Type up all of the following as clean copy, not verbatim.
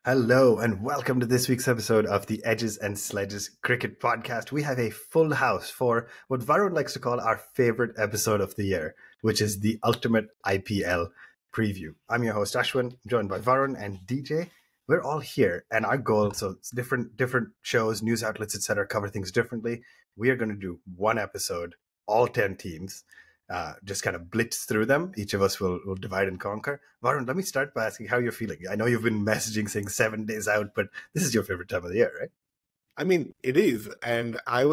Hello and welcome to this week's episode of the Edges and Sledges Cricket Podcast. We have a full house for what Varun likes to call our favorite episode of the year, which is the ultimate IPL preview. I'm your host Ashwin, joined by Varun and DJ. We're all here, and our goal, so it's different shows, news outlets, etc., cover things differently. We are going to do one episode, all 10 teams. Just kind of blitz through them. Each of us will divide and conquer. Varun, let me start by asking how you're feeling. I know you've been messaging saying 7 days out, but this is your favorite time of the year, right? I mean, it is. And I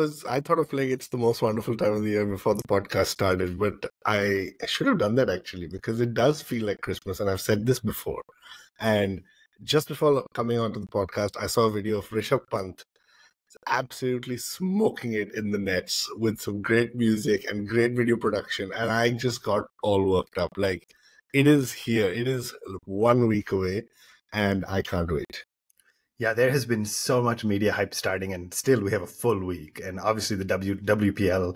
thought of like it's the most wonderful time of the year before the podcast started, but I should have done that actually because it does feel like Christmas. And I've said this before. And just before coming onto the podcast, I saw a video of Rishabh Pant absolutely smoking it in the nets with some great music and great video production, and I just got all worked up. Like, it is here, it is 1 week away, and I can't wait. Yeah, there has been so much media hype starting, and still we have a full week. And obviously the WPL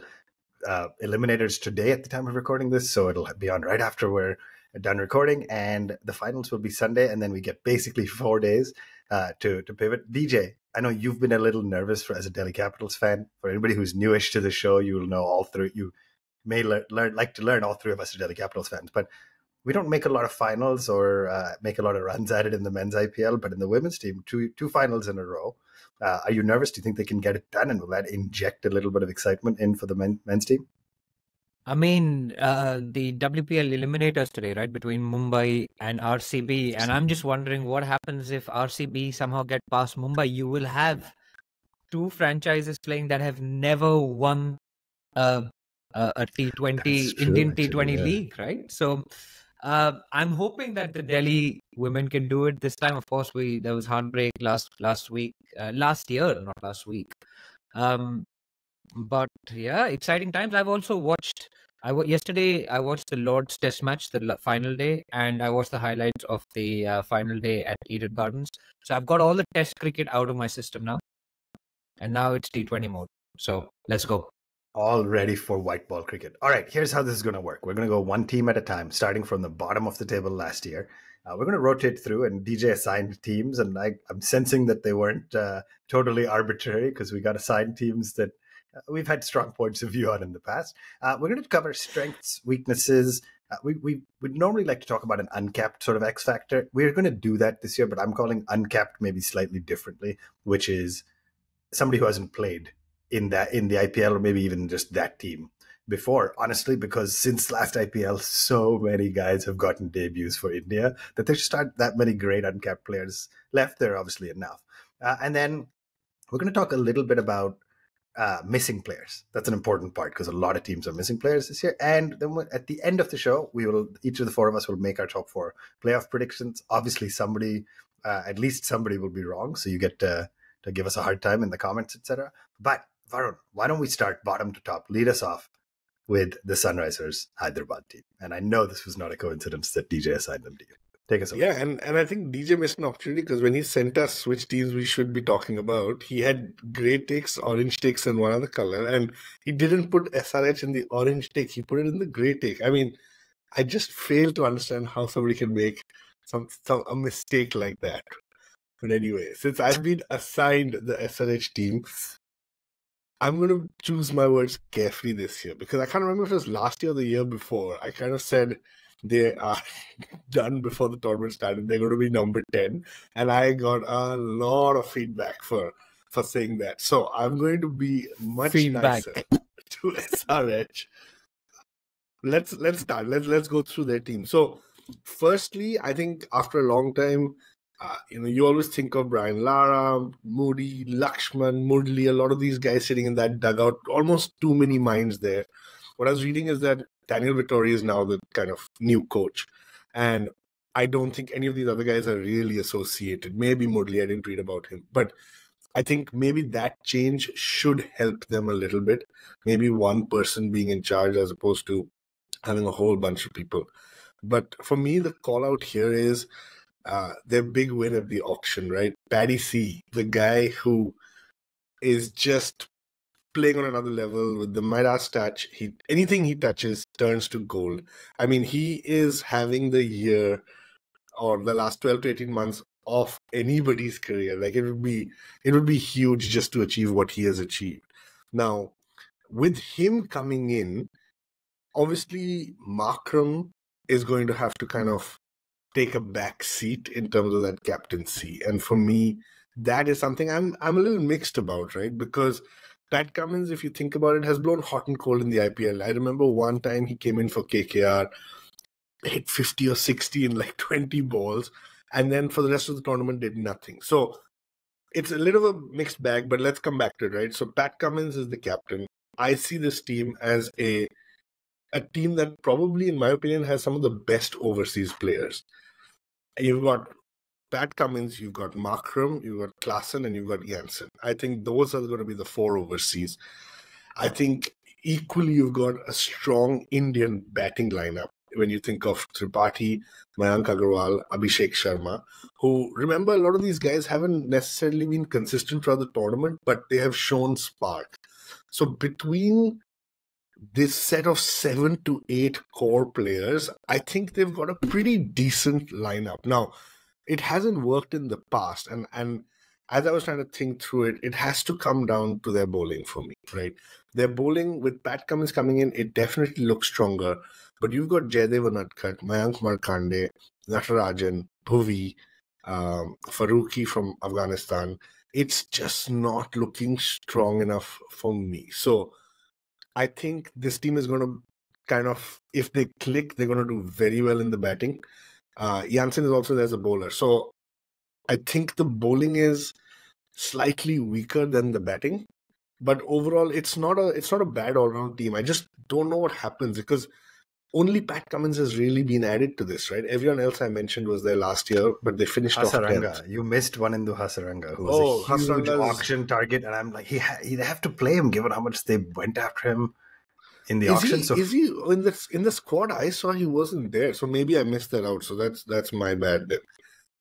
eliminators today at the time of recording this, so it'll be on right after we're done recording, and the finals will be Sunday, and then we get basically 4 days to pivot. DJ, I know you've been a little nervous as a Delhi Capitals fan. For anybody who's newish to the show, you will know all three. You may like to learn all three of us are Delhi Capitals fans, but we don't make a lot of finals or make a lot of runs at it in the men's IPL. But in the women's team, two finals in a row. Are you nervous? Do you think they can get it done? And will that inject a little bit of excitement in for the men's team? I mean, the WPL eliminators today, right, between Mumbai and RCB. And I'm just wondering what happens if RCB somehow get past Mumbai. You will have two franchises playing that have never won a T20, Indian T20 league, right? So I'm hoping that the Delhi women can do it this time. Of course, there was heartbreak last year, not last week. But yeah, exciting times. I've also watched. Yesterday I watched the Lord's Test match, the final day, and I watched the highlights of the final day at Eden Gardens. So I've got all the Test cricket out of my system now, and now it's T20 mode. So let's go. All ready for white ball cricket. All right, here's how this is going to work. We're going to go one team at a time, starting from the bottom of the table last year. We're going to rotate through, and DJ assigned teams, and I'm sensing that they weren't totally arbitrary because we got assigned teams that we've had strong points of view on in the past. We're going to cover strengths, weaknesses. We would normally like to talk about an uncapped sort of X factor. We're going to do that this year, but I'm calling uncapped maybe slightly differently, which is somebody who hasn't played in the IPL or maybe even just that team before, honestly, because since last IPL, so many guys have gotten debuts for India that there just aren't that many great uncapped players left there, obviously enough. And then we're going to talk a little bit about missing players. That's an important part because a lot of teams are missing players this year. And then at the end of the show, each of the four of us will make our top four playoff predictions. Obviously, at least somebody will be wrong, so you get to give us a hard time in the comments, etc. But Varun, why don't we start bottom to top? Lead us off with the Sunrisers Hyderabad team. And I know this was not a coincidence that DJ assigned them to you. Take us over. Yeah, and I think DJ missed an opportunity because when he sent us which teams we should be talking about, he had grey ticks, orange ticks, and one other color. And he didn't put SRH in the orange tick. He put it in the grey tick. I mean, I just fail to understand how somebody can make a mistake like that. But anyway, since I've been assigned the SRH team, I'm going to choose my words carefully this year because I can't remember if it was last year or the year before. I kind of said they are done before the tournament started. They're going to be number 10. And I got a lot of feedback for saying that. So I'm going to be much nicer to SRH. Let's start. Let's go through their team. So firstly, I think after a long time, you always think of Brian Lara, Moody, Lakshman, Murli, a lot of these guys sitting in that dugout, almost too many minds there. What I was reading is that Daniel Vittori is now the kind of new coach. And I don't think any of these other guys are really associated. Maybe Murli, I didn't read about him. But I think maybe that change should help them a little bit. Maybe one person being in charge as opposed to having a whole bunch of people. But for me, the call out here is their big win at the auction, right? Paddy C, the guy who is just playing on another level with the Midas touch. Anything he touches turns to gold. I mean, he is having the year or the last 12 to 18 months of anybody's career. Like it would be huge just to achieve what he has achieved. Now, with him coming in, obviously Markram is going to have to kind of take a back seat in terms of that captaincy. And for me, that is something I'm a little mixed about, right? Because Pat Cummins, if you think about it, has blown hot and cold in the IPL. I remember one time he came in for KKR, hit 50 or 60 in like 20 balls, and then for the rest of the tournament did nothing. So it's a little of a mixed bag, but let's come back to it, right? So Pat Cummins is the captain. I see this team as a team that probably, in my opinion, has some of the best overseas players. You've got Pat Cummins, you've got Markram, you've got Klaassen, and you've got Janssen. I think those are going to be the four overseas. I think equally you've got a strong Indian batting lineup when you think of Tripathi, Mayank Agarwal, Abhishek Sharma, who, remember, a lot of these guys haven't necessarily been consistent throughout the tournament, but they have shown spark. So between this set of 7 to 8 core players, I think they've got a pretty decent lineup. Now, it hasn't worked in the past, and as I was trying to think through it, it has to come down to their bowling for me, right? Their bowling, with Pat Cummins coming in, it definitely looks stronger. But you've got Jaydev Unadkat, Mayank Markande, Natarajan, Bhuvi, Farooqi from Afghanistan. It's just not looking strong enough for me. So I think this team is going to kind of, if they click, they're going to do very well in the batting. Janssen is also there as a bowler. So I think the bowling is slightly weaker than the batting. But overall, it's not a bad all-round team. I just don't know what happens because only Pat Cummins has really been added to this, right? Everyone else I mentioned was there last year, but they finished off 10th. You missed one into Hasaranga, who was a huge auction target, and I'm like, they have to play him given how much they went after him in the auction. Is he in the squad? I saw he wasn't there, so maybe I missed that out. So that's my bad.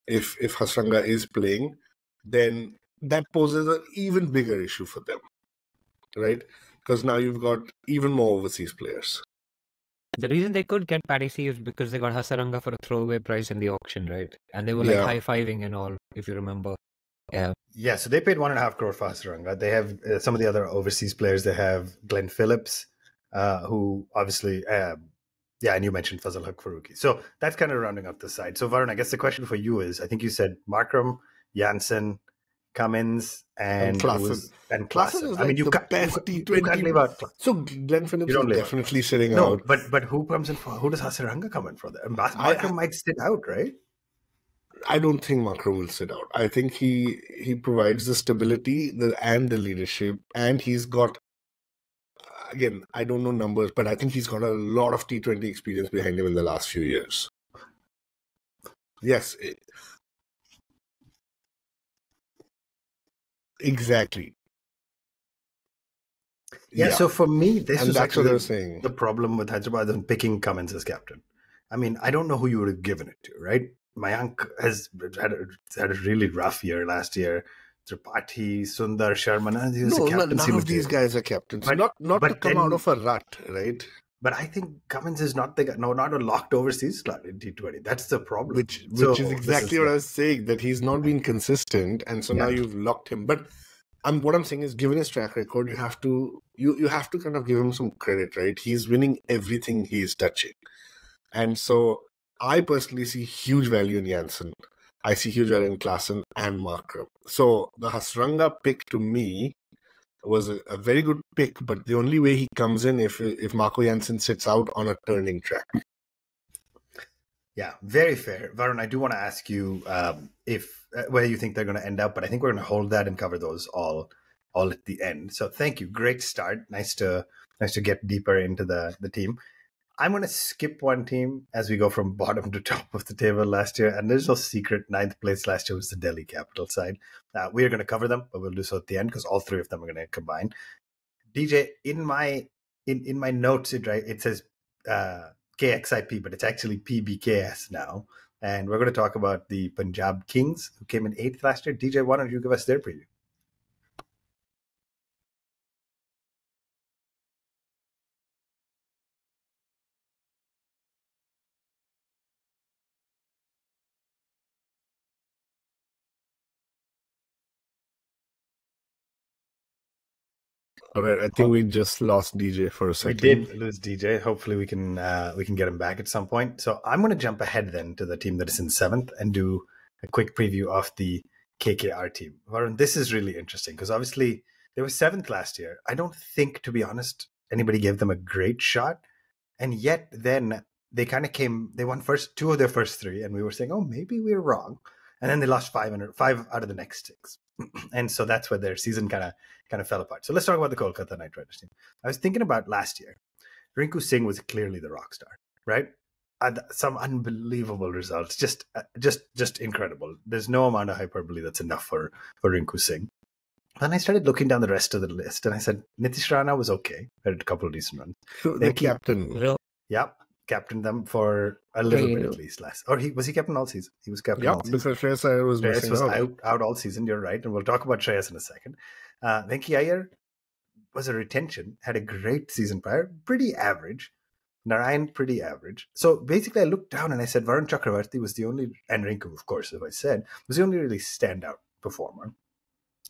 If Hasaranga is playing, then that poses an even bigger issue for them, right? Because now you've got even more overseas players. The reason they could get Paddy C is because they got Hasaranga for a throwaway price in the auction, right? And they were like high-fiving and all, if you remember. Yeah, so they paid 1.5 crore for Hasaranga. They have some of the other overseas players. They have Glenn Phillips, who obviously, and you mentioned Fazal Haq Farooqi. So that's kind of rounding up the side. So Varun, I guess the question for you is, I think you said Markram, Janssen, Cummins, and Klaassen. I mean, you can't leave out. So Glenn Phillips is definitely sitting out. But who comes in for? Who does Hasaranga come in for? Markram might sit out, right? I don't think Markram will sit out. I think he provides the stability and the leadership, and he's got. Again, I don't know numbers, but I think he's got a lot of T20 experience behind him in the last few years. Yes. Exactly. Yeah, so for me, this is actually what I was saying. The problem with Hyderabad and picking Cummins as captain. I mean, I don't know who you would have given it to, right? Mayank has had a really rough year last year. Tripathi, Sundar, Sharma, none of these guys are captains. But not to come out of a rut, right? But I think Cummins is not not a locked overseas slot in T20. That's the problem. Which is exactly what I was saying, that he's not been consistent, and so now you've locked him. But what I'm saying is, given his track record, you have to kind of give him some credit, right? He's winning everything he's touching. And so I personally see huge value in Janssen. I see huge value in Klaassen and Markram. So the Hasaranga pick to me was a very good pick, but the only way he comes in if Marco Janssen sits out on a turning track. Yeah, very fair. Varun, I do want to ask you where you think they're going to end up, but I think we're going to hold that and cover those all at the end. So thank you. Great start. Nice to get deeper into the team. I'm going to skip one team as we go from bottom to top of the table last year. And there's no secret. 9th place last year was the Delhi Capital side. We are going to cover them, but we'll do so at the end because all three of them are going to combine. DJ, in my notes, it says KXIP, but it's actually PBKS now. And we're going to talk about the Punjab Kings, who came in 8th last year. DJ, why don't you give us their preview? All right, I think we just lost DJ for a We second. did lose DJ. Hopefully we can get him back at some point. So I'm going to jump ahead then to the team that is in 7th and do a quick preview of the KKR team. Varun, this is really interesting because obviously they were 7th last year. I don't think, to be honest, anybody gave them a great shot. And yet then they kind of they won two of their first 3, and we were saying, oh, maybe we're wrong. And then they lost 5 out of the next 6. And so that's where their season kind of fell apart. So let's talk about the Kolkata Knightriders team. I was thinking about last year. Rinku Singh was clearly the rock star, right? Some unbelievable results, just incredible. There's no amount of hyperbole that's enough for Rinku Singh. And I started looking down the rest of the list, and I said Nitish Rana was okay. Had a couple of decent runs. The captain. Yep, captained them for a little bit at least last. Or was he captain all season? He was captain all season. Because Shreyas Iyer was missing out all season. You're right, and we'll talk about Shreyas in a second. Venki Iyer was a retention, had a great season prior, pretty average. Narayan, pretty average. So basically, I looked down and I said Varun Chakravarti was the only, and Rinku, of course, as I said, was the only really standout performer.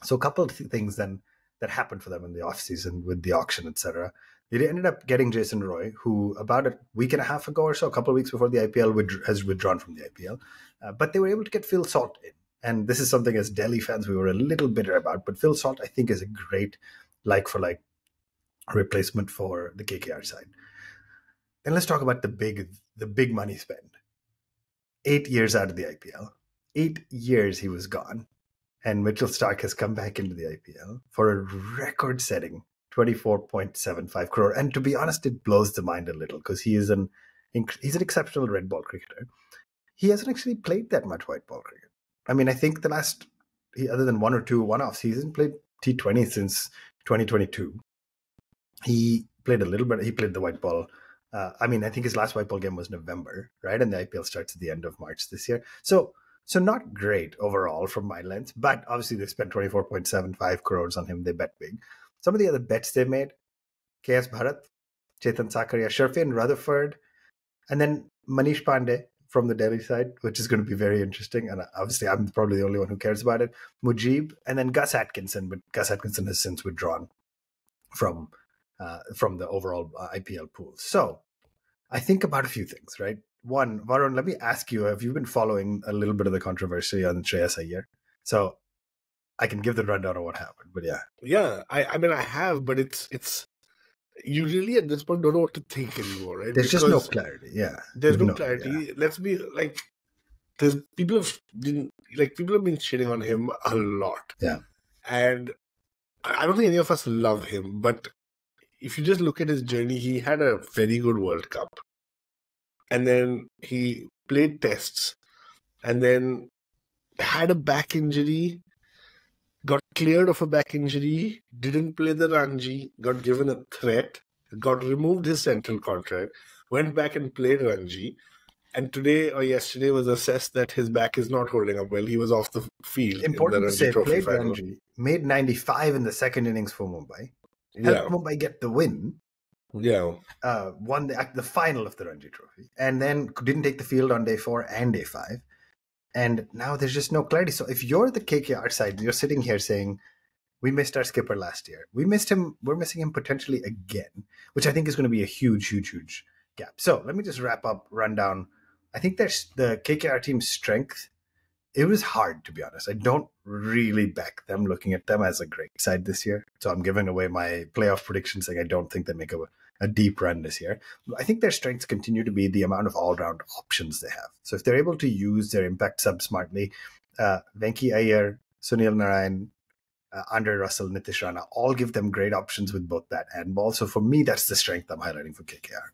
So a couple of things then that happened for them in the offseason with the auction, etc. They ended up getting Jason Roy, who about a week and a half ago or so, a couple of weeks before the IPL, has withdrawn from the IPL. But they were able to get Phil Salt in. And this is something as Delhi fans we were a little bitter about. But Phil Salt, I think, is a great like-for-like replacement for the KKR side. And let's talk about the big money spend. 8 years out of the IPL. 8 years he was gone. And Mitchell Stark has come back into the IPL for a record-setting 24.75 crore. And to be honest, it blows the mind a little because he's an exceptional red ball cricketer. He hasn't actually played that much white ball cricket. I mean, I think other than 1 or 2 one-offs, he hasn't played T20 since 2022. He played a little bit. He played the white ball. I think his last white ball game was November, right? And the IPL starts at the end of March this year. So not great overall from my lens, but obviously they spent 24.75 crores on him. They bet big. Some of the other bets they made, KS Bharat, Chetan Sakaria, Sharfin Rutherford, and then Manish Pandey from the Delhi side, which is going to be very interesting. And obviously I'm probably the only one who cares about it. Mujib, and then Gus Atkinson, but Gus Atkinson has since withdrawn from the overall IPL pool. So I think about a few things, right? One, Varun, let me ask you, have you been following a little bit of the controversy on Shreyas Iyer? So I can give the rundown of what happened, but yeah. Yeah, I have, but it's you really at this point don't know what to think anymore, right? There's just no clarity. Yeah. There's no clarity. Yeah. Let's be like, people have been shitting on him a lot. Yeah. And I don't think any of us love him, but if you just look at his journey, he had a very good World Cup. And then he played tests and then had a back injury, got cleared of a back injury, didn't play the Ranji, got given a threat, got removed his central contract, went back and played Ranji. And today or yesterday was assessed that his back is not holding up well. He was off the field. Important in the to say, Trophy played final. Ranji, made 95 in the second innings for Mumbai. Helped Mumbai get the win. Yeah. Won the final of the Ranji Trophy. And then didn't take the field on day 4 and day 5. And now there's just no clarity. So if you're the KKR side, you're sitting here saying, we missed our skipper last year. We missed him. We're missing him potentially again, which I think is going to be a huge, huge, huge gap. So let me just run down. I think there's the KKR team's strength. It was hard, to be honest. I don't really back them, looking at them as a great side this year. So I'm giving away my playoff prediction saying I don't think they make a deep run this year. I think their strengths continue to be the amount of all-round options they have. So if they're able to use their impact sub smartly, Venki Iyer, Sunil Narayan, Andre Russell, Nitish Rana, all give them great options with both bat and ball. So for me, that's the strength I'm highlighting for KKR.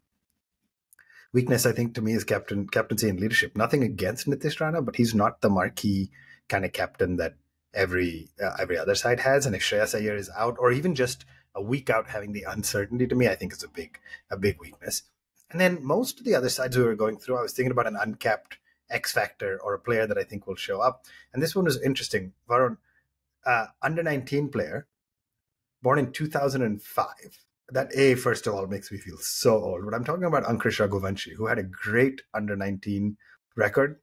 Weakness, I think, to me is captaincy and leadership. Nothing against Nitish Rana, but he's not the marquee kind of captain that every other side has. And if Shreyas Iyer is out, or even just a week out, having the uncertainty, to me, I think is a big weakness. And then most of the other sides we were going through, I was thinking about an uncapped X factor or a player that I think will show up. And this one was interesting. Varun, under 19 player, born in 2005. That first of all, makes me feel so old. But I'm talking about Ankush Raghuvanshi, who had a great under 19 record.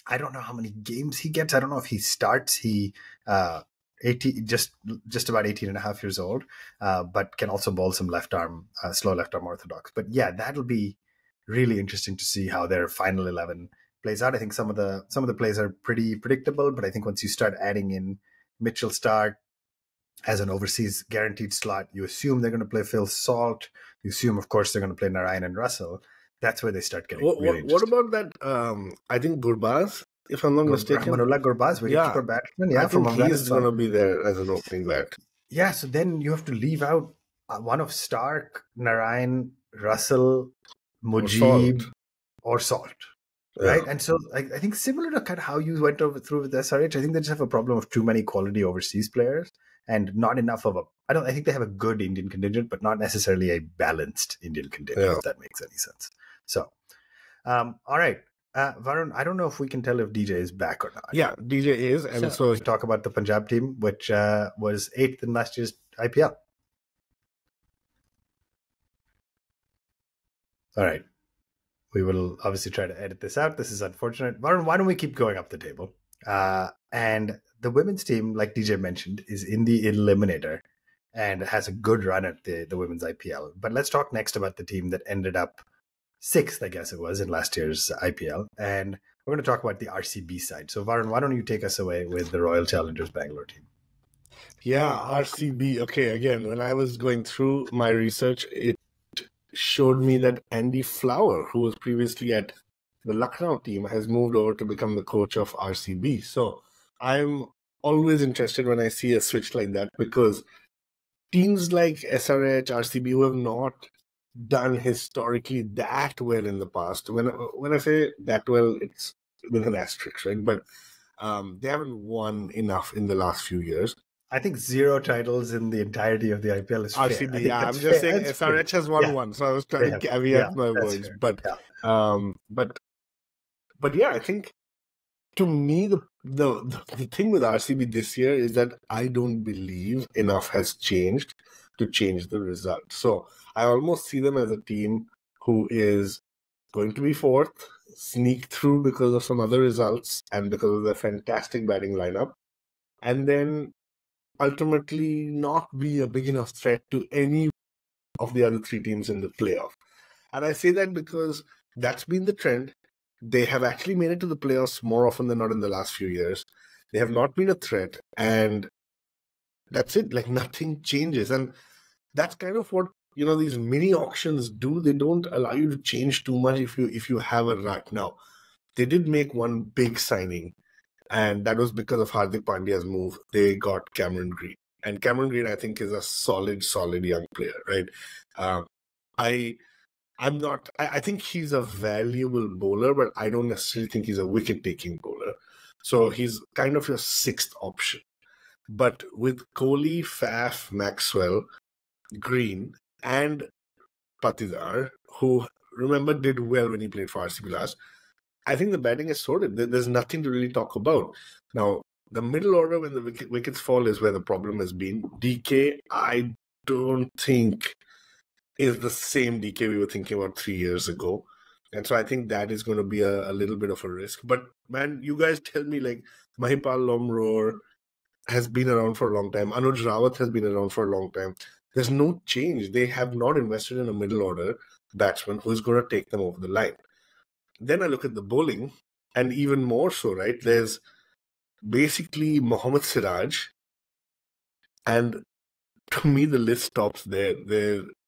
I don't know how many games he gets. I don't know if he starts. He just about 18 and a half years old, but can also bowl some left arm, slow left arm orthodox. But yeah, that'll be really interesting to see how their final 11 plays out. I think some of the plays are pretty predictable, but I think once you start adding in Mitchell Stark as an overseas guaranteed slot, you assume they're going to play Phil Salt. You assume, of course, they're going to play Narayan and Russell. That's where they start getting really interesting. What about that? I think Gurbaz, if I'm not mistaken. Manullah Gurbaz, wicketkeeper batsman. Yeah, I think he's going to be there as an opening bat. Yeah, so then you have to leave out one of Stark, Narayan, Russell, Mujib, or Salt. Right. And so I think similar to kind of how you went through with SRH, I think they just have a problem of too many quality overseas players and not enough of I think they have a good Indian contingent, but not necessarily a balanced Indian contingent, if that makes any sense. So, all right. Varun, I don't know if we can tell if DJ is back or not. Yeah, DJ is. And so talk about the Punjab team, which was 8th in last year's IPL. All right. We will obviously try to edit this out. This is unfortunate. Varun, why don't we keep going up the table? And the women's team, like DJ mentioned, is in the eliminator and has a good run at the women's IPL. But let's talk next about the team that ended up 6th, I guess it was, in last year's IPL. And we're going to talk about the RCB side. So Varun, why don't you take us away with the Royal Challengers Bangalore team? Yeah, RCB. Okay, again, when I was going through my research, it showed me that Andy Flower, who was previously at the Lucknow team, has moved over to become the coach of RCB. So I'm always interested when I see a switch like that, because teams like SRH, RCB, who have not done historically that well in the past, when I say that well, it's with an asterisk, right? But they haven't won enough in the last few years. I think 0 titles in the entirety of the IPL is RCB, fair. Yeah, I'm just saying SRH has won one, so I was trying to caveat my words. But yeah, I think to me the thing with RCB this year is that I don't believe enough has changed to change the result. So I almost see them as a team who is going to be 4th, sneak through because of some other results and because of their fantastic batting lineup, and then ultimately not be a big enough threat to any of the other 3 teams in the playoff. And I say that because that's been the trend. They have actually made it to the playoffs more often than not in the last few years. They have not been a threat, and that's it. Like, nothing changes. And that's kind of what, these mini auctions do. They don't allow you to change too much if you have a rut. Now, they did make one big signing, and that was because of Hardik Pandya's move. They got Cameron Green. And Cameron Green, I think, is a solid young player, right? I think he's a valuable bowler, but I don't necessarily think he's a wicket-taking bowler. So he's kind of your 6th option. But with Kohli, Faf, Maxwell, Green, and Patidar, who, remember, did well when he played for RCB last, I think the batting is sorted. There's nothing to really talk about. Now, the middle order when the wickets fall is where the problem has been. DK, I don't think is the same DK we were thinking about 3 years ago. And so I think that is going to be a little bit of a risk. But, man, you guys tell me, like, Mahipal Lomror has been around for a long time. Anuj Rawat has been around for a long time. There's no change. They have not invested in a middle order batsman who is going to take them over the line. Then I look at the bowling, and even more so, right? There's basically Mohammad Siraj, and to me, the list stops there.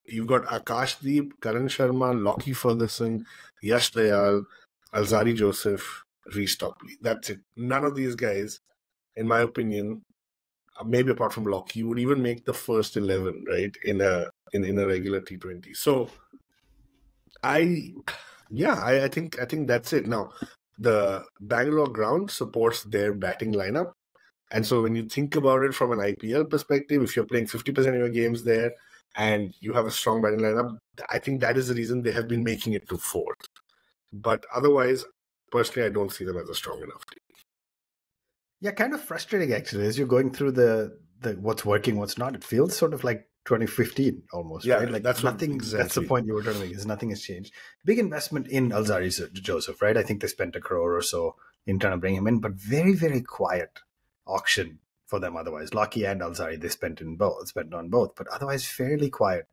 You've got Akashdeep, Karan Sharma, Lockie Ferguson, Yash Dayal, Alzari Joseph, Reece Topley. That's it. None of these guys, in my opinion, maybe apart from Lockie, would even make the first 11, right, in a regular T20. So I think that's it. Now, the Bangalore ground supports their batting lineup. And so when you think about it from an IPL perspective, if you're playing 50% of your games there and you have a strong batting lineup, I think that is the reason they have been making it to 4th. But otherwise, personally, I don't see them as a strong enough team. Yeah, kind of frustrating, actually, as you're going through the what's working, what's not. It feels sort of like 2015 almost, right? Like that's nothing. Exactly. That's the point you were trying to make. Is nothing has changed. Big investment in Alzari Joseph, right? I think they spent 1 crore or so in trying to bring him in, but very, very quiet auction for them otherwise. Lockie and Alzari, they spent on both, but otherwise fairly quiet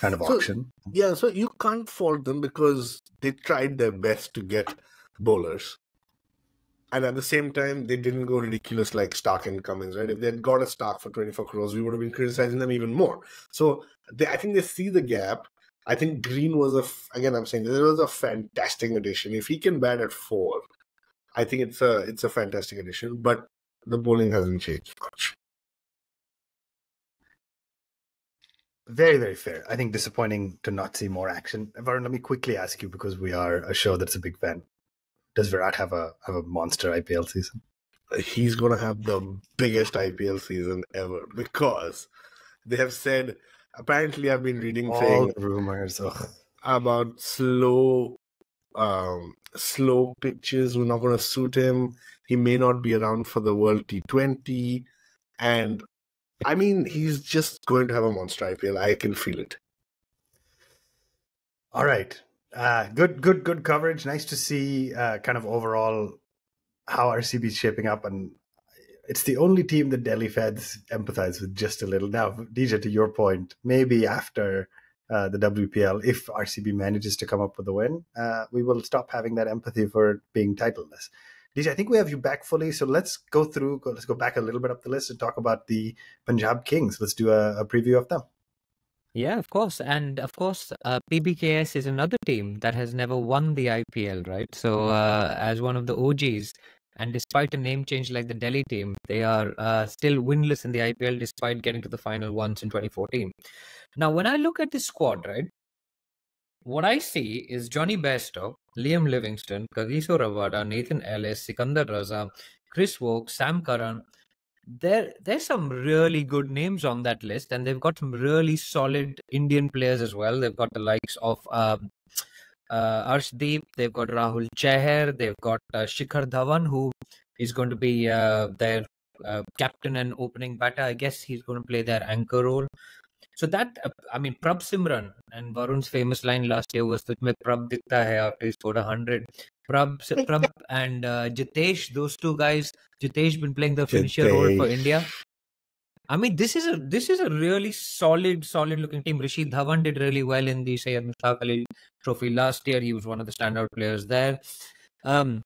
kind of auction. So you can't fault them because they tried their best to get bowlers. And at the same time, they didn't go ridiculous like Stark and Cummins, right? If they had got a Stark for 24 crores, we would have been criticizing them even more. So I think they see the gap. I think Green was I'm saying this was a fantastic addition. If he can bat at 4, I think it's a fantastic addition. But the bowling hasn't changed much. Very, very fair. I think disappointing to not see more action. Varun, let me quickly ask you, because we are a show that's a big fan. Does Virat have a monster IPL season? He's going to have the biggest IPL season ever, because they have said, apparently I've been reading all rumors about slow pitches were not going to suit him. He may not be around for the World T20. And I mean, he's just going to have a monster IPL. I can feel it. All right. Good coverage. Nice to see kind of overall how RCB is shaping up. And it's the only team that Delhi fans empathize with just a little. Now, DJ, to your point, maybe after the WPL, if RCB manages to come up with a win, we will stop having that empathy for being titleless. DJ, I think we have you back fully. So let's go back a little bit up the list and talk about the Punjab Kings. Let's do a preview of them. Yeah, of course. And of course, PBKS is another team that has never won the IPL, right? So as one of the OGs, and despite a name change like the Delhi team, they are still winless in the IPL despite getting to the final once in 2014. Now, when I look at this squad, right, what I see is Johnny Bairstow, Liam Livingston, Kagiso Rabada, Nathan Ellis, Sikandar Raza, Chris Woke, Sam Curran. There's some really good names on that list, and they've got some really solid Indian players as well. They've got the likes of Arshdeep, they've got Rahul Chahar, they've got Shikhar Dhawan, who is going to be their captain and opening batter. I guess he's going to play their anchor role. So that, Prab Simran, and Varun's famous line last year was that "Mein Prab dikhta hai" after he scored 100. Prab and Jitesh, those two guys. Jitesh been playing the finisher role for India. I mean, this is a really solid looking team. Rashid Dhawan did really well in the Syed Mustaq Ali Trophy last year. He was one of the standout players there. It's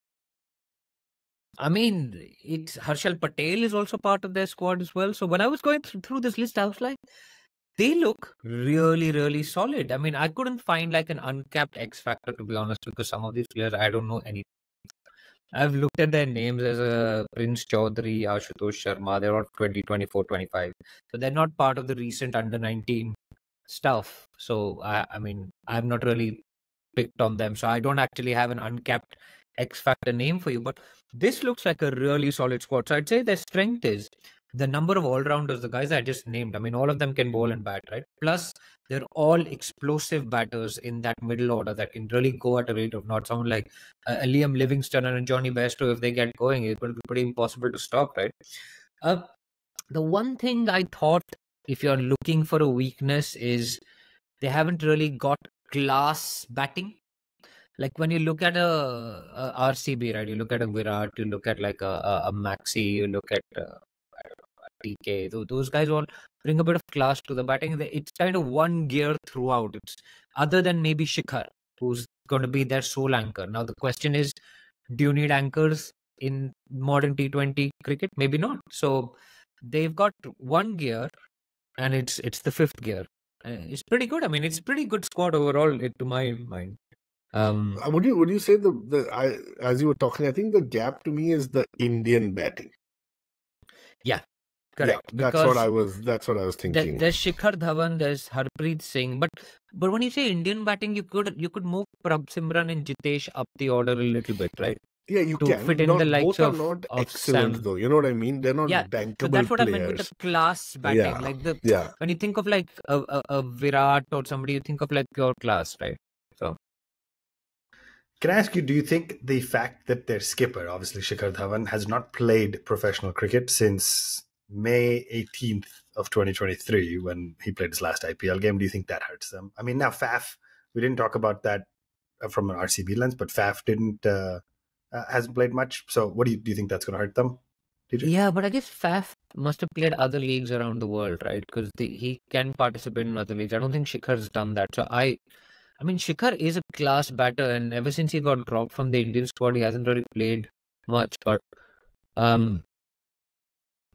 Harshal Patel is also part of their squad as well. So when I was going through this list, I was like, they look really, really solid. I mean, I couldn't find like an uncapped X factor, to be honest, because some of these players, I don't know anything. I've looked at their names as Prince Chaudhary, Ashutosh Sharma. They're all 20, 24, 25. So they're not part of the recent under-19 stuff. So, I've not really picked on them. So I don't actually have an uncapped X factor name for you. But this looks like a really solid squad. So I'd say their strength is the number of all-rounders, the guys I just named. I mean, all of them can bowl and bat, right? Plus, they're all explosive batters in that middle order that can really go at a rate of knots. Someone like Liam Livingston and Johnny Bairstow, if they get going, it's going to be pretty impossible to stop, right? The one thing I thought, if you're looking for a weakness, is they haven't really got class batting. Like when you look at a RCB, right? You look at a Virat, you look at like a Maxi, you look at TK. Those guys all bring a bit of class to the batting. It's kind of one gear throughout. It's other than maybe Shikhar, who's going to be their sole anchor. Now the question is, do you need anchors in modern T20 cricket? Maybe not. So they've got one gear, and it's the fifth gear. It's pretty good. I mean, it's a pretty good squad overall, to my mind. Would you say as you were talking, I think the gap to me is the Indian batting. Yeah, correct. Yeah, that's what I was thinking. There's Shikhar Dhawan, there's Harpreet Singh, but when you say Indian batting, you could move Prab Simran and Jitesh up the order a little bit, right? Yeah, you can. Fit in the likes both are not excellent, Sam. Though. You know what I mean? They're not bankable so that's what players. I meant with the class batting. When you think of like a Virat or somebody, you think of like pure class, right? So. Can I ask you, do you think the fact that their skipper, obviously Shikhar Dhawan, has not played professional cricket since May 18th of 2023 when he played his last IPL game, do you think that hurts them? I mean, now Faf, we didn't talk about that from an RCB lens, but Faf hasn't played much. So what do you think that's going to hurt them? Yeah, but I guess Faf must have played other leagues around the world, right? Because he can participate in other leagues. I don't think Shikhar's done that. So I mean, Shikhar is a class batter, and ever since he got dropped from the Indian squad, he hasn't really played much. But um,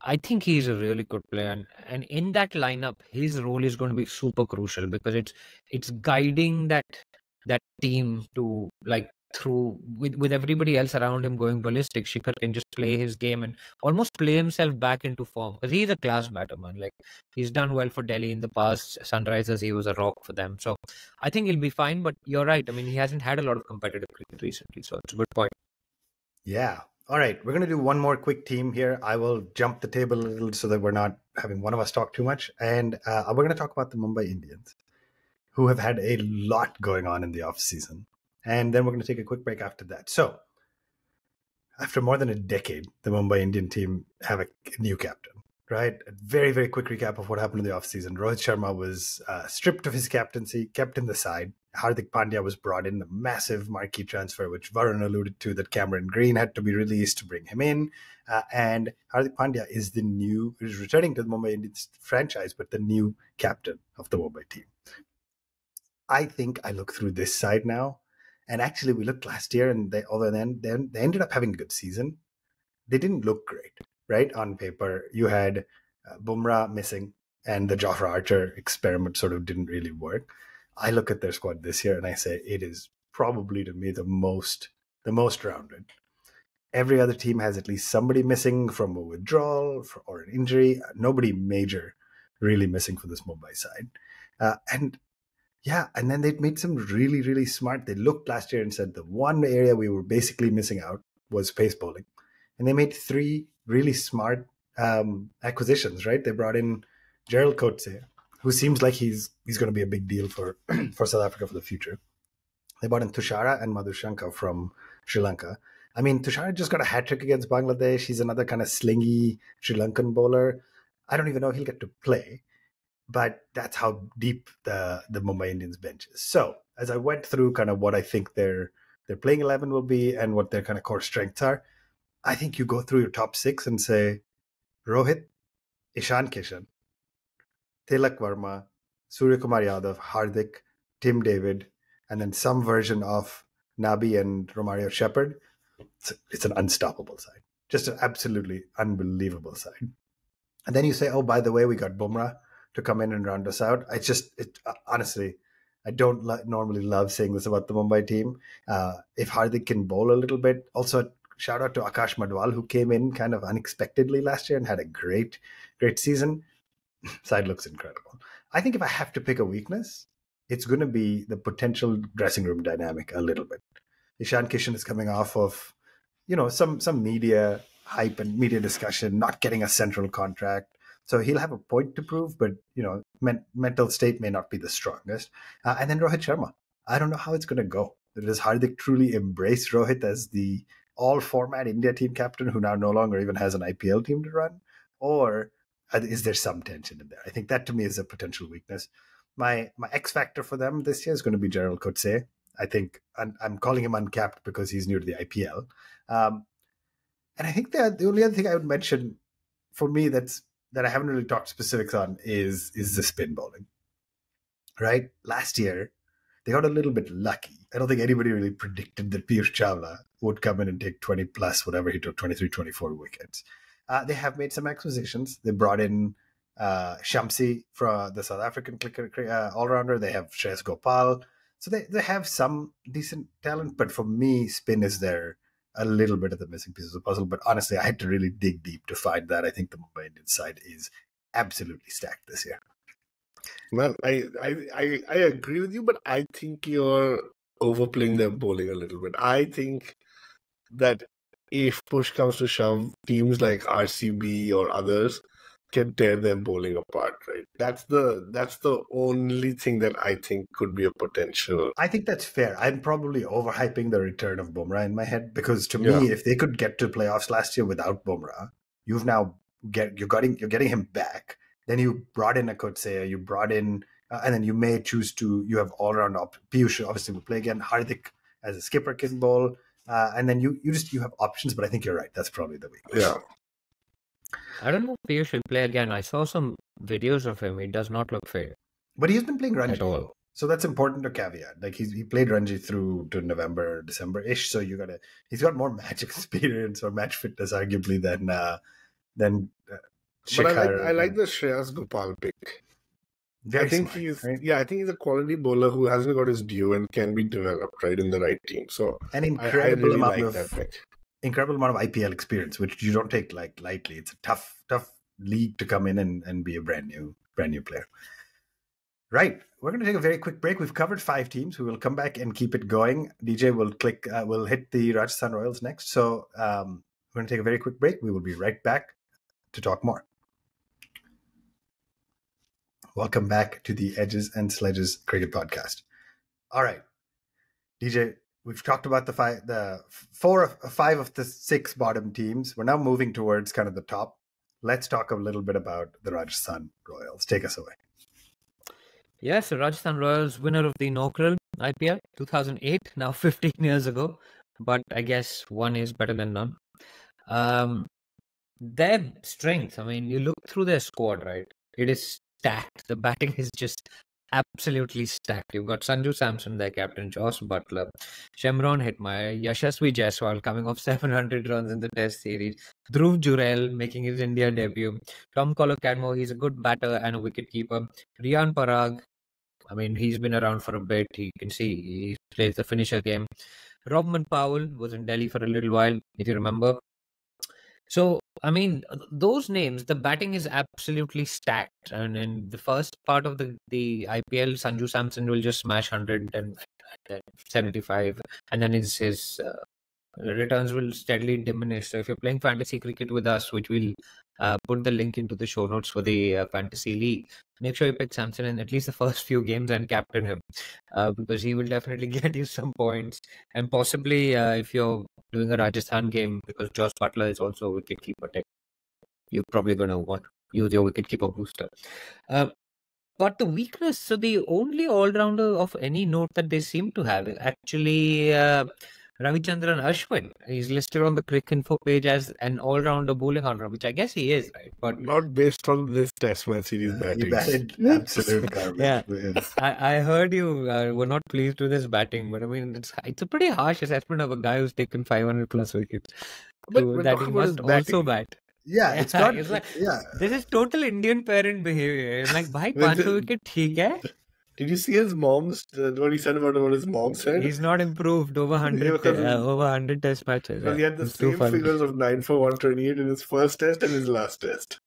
I think he's a really good player, and in that lineup, his role is going to be super crucial because it's guiding that team to like through with everybody else around him going ballistic. Shikhar can just play his game and almost play himself back into form because he's a class batter, man. Like he's done well for Delhi in the past. Sunrisers, he was a rock for them, so I think he'll be fine. But you're right. I mean, he hasn't had a lot of competitive cricket recently, so it's a good point. Yeah. All right. We're going to do one more quick team here. I will jump the table a little so that we're not having one of us talk too much. And we're going to talk about the Mumbai Indians, who have had a lot going on in the offseason. And then we're going to take a quick break after that. So, after more than a decade, the Mumbai Indian team have a new captain, right? A very, very quick recap of what happened in the offseason. Rohit Sharma was stripped of his captaincy, kept in the side. Hardik Pandya was brought in, a massive marquee transfer, which Varun alluded to, that Cameron Green had to be released to bring him in. And Hardik Pandya is returning to the Mumbai Indians franchise, but the new captain of the Mumbai team. I think I look through this side now, and actually we looked last year, and they ended up having a good season. They didn't look great, right? On paper, you had Bumrah missing, and the Jofra Archer experiment sort of didn't really work. I look at their squad this year and I say it is probably to me the most rounded. Every other team has at least somebody missing from a withdrawal or an injury. Nobody major really missing for this Mumbai side. And then they made some really, really smart. They looked last year and said the one area we were basically missing out was pace bowling. And they made 3 really smart acquisitions, right? They brought in Gerald Coetzee, who seems like he's going to be a big deal for South Africa for the future. They brought in Tushara and Madhushanka from Sri Lanka. I mean, Tushara just got a hat-trick against Bangladesh. He's another kind of slingy Sri Lankan bowler. I don't even know if he'll get to play, but that's how deep the Mumbai Indians bench is. So as I went through kind of what I think their playing 11 will be and what their kind of core strengths are, I think you go through your top 6 and say Rohit, Ishan Kishan, Tilak Verma, Surya Kumar Yadav, Hardik, Tim David, and then some version of Nabi and Romario Shepherd. It's an unstoppable side. Just an absolutely unbelievable side. And then you say, oh, by the way, we got Bumrah to come in and round us out. Honestly, I don't normally love saying this about the Mumbai team. If Hardik can bowl a little bit, also shout out to Akash Madwal, who came in kind of unexpectedly last year and had a great season. Side looks incredible. I think if I have to pick a weakness, it's going to be the potential dressing room dynamic a little bit. Ishan Kishan is coming off of, some media hype and media discussion, not getting a central contract. So he'll have a point to prove, but, mental state may not be the strongest. And then Rohit Sharma. I don't know how it's going to go. Does Hardik truly embrace Rohit as the all-format India team captain who now no longer even has an IPL team to run? Or is there some tension in there? I think that to me is a potential weakness. My X factor for them this year is going to be Gerald Coetzee. I think I'm calling him uncapped because he's new to the IPL. And I think that the only other thing I would mention for me that I haven't really talked specifics on is the spin bowling. Right? Last year, they got a little bit lucky. I don't think anybody really predicted that Piyush Chawla would come in and take 20 plus, whatever he took, 23, 24 wickets. They have made some acquisitions. They brought in Shamsi from the South African all-rounder. They have Shreyas Gopal. So they have some decent talent. But for me, spin is a little bit of the missing piece of the puzzle. But honestly, I had to really dig deep to find that. I think the Mumbai Indians side is absolutely stacked this year. Man, I agree with you, but I think you're overplaying their bowling a little bit. I think that if push comes to shove, teams like RCB or others can tear their bowling apart, right? That's the only thing that I think could be a potential. I think that's fair. I'm probably overhyping the return of Bumrah in my head because to me, if they could get to playoffs last year without Bumrah, you're getting him back. Then you brought in a Coetzee, you brought in, and then you may choose you have all-round Piyush obviously will play again. Hardik as a skipper can bowl. And then you have options, but I think you're right. That's probably the weakness. Yeah. I don't know if Piyush will play again. I saw some videos of him. He does not look fit But he's been playing at Ranji. all. So that's important to caveat. Like he played Ranji through to November, December-ish. So he's got more match experience or match fitness arguably than But Shikhar. I like the Shreyas Gopal pick. Very I think smart, right? I think he's a quality bowler who hasn't got his due and can be developed right in the right team. So An I incredible really amount like of that pick. incredible amount of IPL experience, which you don't take like lightly. It's a tough league to come in and be a brand new player. Right. We're going to take a very quick break. We've covered 5 teams. We will come back and keep it going. DJ will hit the Rajasthan Royals next. So we're going to take a very quick break. We will be right back to talk more. Welcome back to the Edges and Sledges Cricket Podcast. All right, DJ, we've talked about the 5 of the 6 bottom teams. We're now moving towards kind of the top. Let's talk a little bit about the Rajasthan Royals. Take us away. Yes, the Rajasthan Royals, winner of the inaugural IPL 2008, now 15 years ago. But I guess one is better than none. Their strength, I mean, you look through their squad, right? It is stacked. The batting is just absolutely stacked. You've got Sanju Samson, their captain, Josh Butler, Shemron Hitmyer, Yashasvi Jaiswal coming off 700 runs in the Test series, Dhruv Jurel making his India debut, Tom Colocadmo, he's a good batter and a wicketkeeper, Riyan Parag, I mean, he's been around for a bit. He can see he plays the finisher game. Robman Powell was in Delhi for a little while, if you remember. So, I mean, those names, the batting is absolutely stacked. And in the first part of the IPL, Sanju Samson will just smash 100 and 75. And then his returns will steadily diminish. So if you're playing fantasy cricket with us, which we'll put the link into the show notes for the fantasy league, make sure you pick Samson in at least the first few games and captain him because he will definitely get you some points. And possibly if you're doing a Rajasthan game, because Josh Butler is also a wicketkeeper tech, you're probably going to want to use your wicketkeeper booster. But the weakness, so the only all-rounder of any note that they seem to have is actually Ravichandran Ashwin. He's listed on the Crick Info page as an all-rounder bowling all-rounder, which I guess he is, right? But not based on this Test match series batting. He batted absolute garbage. Yeah. I heard you were not pleased with his batting, but I mean, it's a pretty harsh assessment of a guy who's taken 500 plus wickets. But we're That he talking about his must also batting. bat. Yeah, it's not. It's like, yeah, this is total Indian parent behavior. It's like, bhai, With 500 the- wicket, theek hai? Did you see his mom's what he said about what his mom said? He's not improved over 100 because- over 100 test matches. Because he had the It's too same funny. figures of 9 for 128 in his first test and his last test.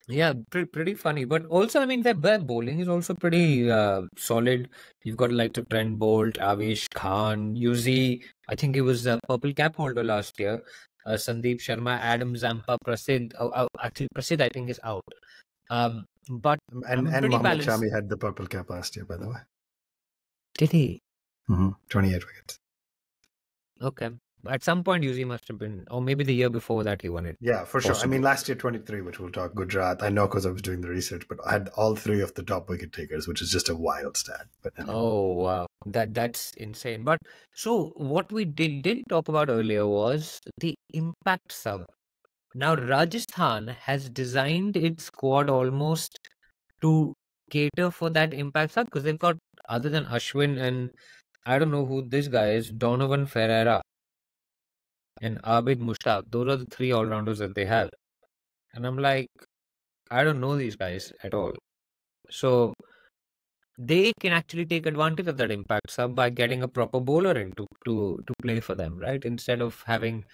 Yeah, pretty funny. But also, I mean, their bowling is also pretty solid. You've got like to Trent Bolt, Avesh Khan, Yuzi. I think he was a purple cap holder last year. Sandeep Sharma, Adam Zampa, Prasidh. Actually, Prasidh, I think, is out. But and pretty Mohammad balanced. Shami had the purple cap last year, by the way. Did he? 28 wickets. Okay. At some point, Yuzi must have been, or maybe the year before that he won it. Yeah, for sure. I Possible. mean, last year 23, which we'll talk Gujarat. I know because I was doing the research, but I had all 3 of the top wicket takers, which is just a wild stat. But Oh wow, that's insane. But so what we didn't talk about earlier was the impact sub. Now Rajasthan has designed its squad almost to cater for that impact sub because they've got, other than Ashwin and I don't know who this guy is, Donovan Ferreira and Abid Mushtaq. Those are the 3 all-rounders that they have. And I'm like, I don't know these guys at all. So they can actually take advantage of that impact sub by getting a proper bowler in to play for them, right? Instead of having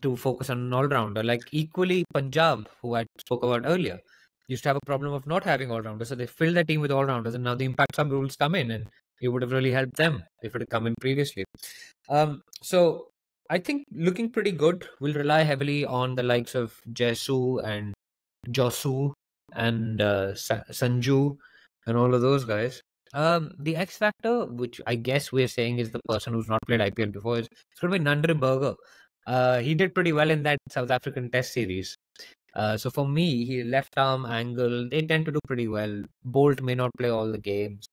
to focus on an all-rounder. Like equally Punjab, who I spoke about earlier, used to have a problem of not having all-rounders. So they filled their team with all-rounders and now the impact sub rules come in and it would have really helped them if it had come in previously. So I think looking pretty good. We'll rely heavily on the likes of Jesu and Josu and Sanju and all of those guys. The X factor, which I guess we're saying is the person who's not played IPL before, it's going to be Nandre Berger. He did pretty well in that South African Test series. So for me, he left arm angle, they tend to do pretty well. Bolt may not play all the games.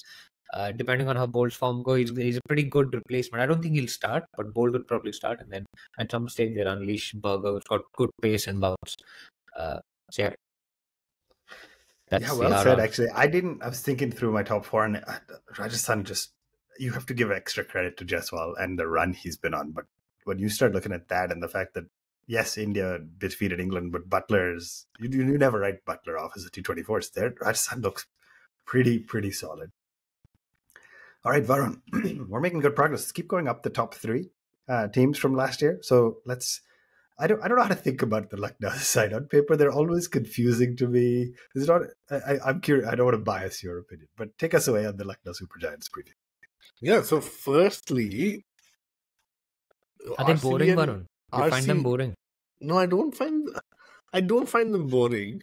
Depending on how Bolt's form goes, he's a pretty good replacement. I don't think he'll start, but Bolt will probably start, and then at some stage they'll unleash Berger, who's got good pace and bounce. So yeah, that's Yeah, the well said. RR. Actually, I was thinking through my top four, and Rajasthan just, you have to give extra credit to Jaiswal and the run he's been on. But when you start looking at that and the fact that yes, India defeated England, but Butler's you never write Butler off as a T24s. There, Rajasthan looks pretty solid. All right, Varun, we're making good progress. Let's keep going up the top three teams from last year. So let's. I don't know how to think about the Lucknow side. On paper, they're always confusing to me. It's not. I'm curious. I don't want to bias your opinion, but take us away on the Lucknow Supergiants preview. Yeah. So firstly, Are they boring, RCB and Varun? You find them RC boring? No, I don't find them boring.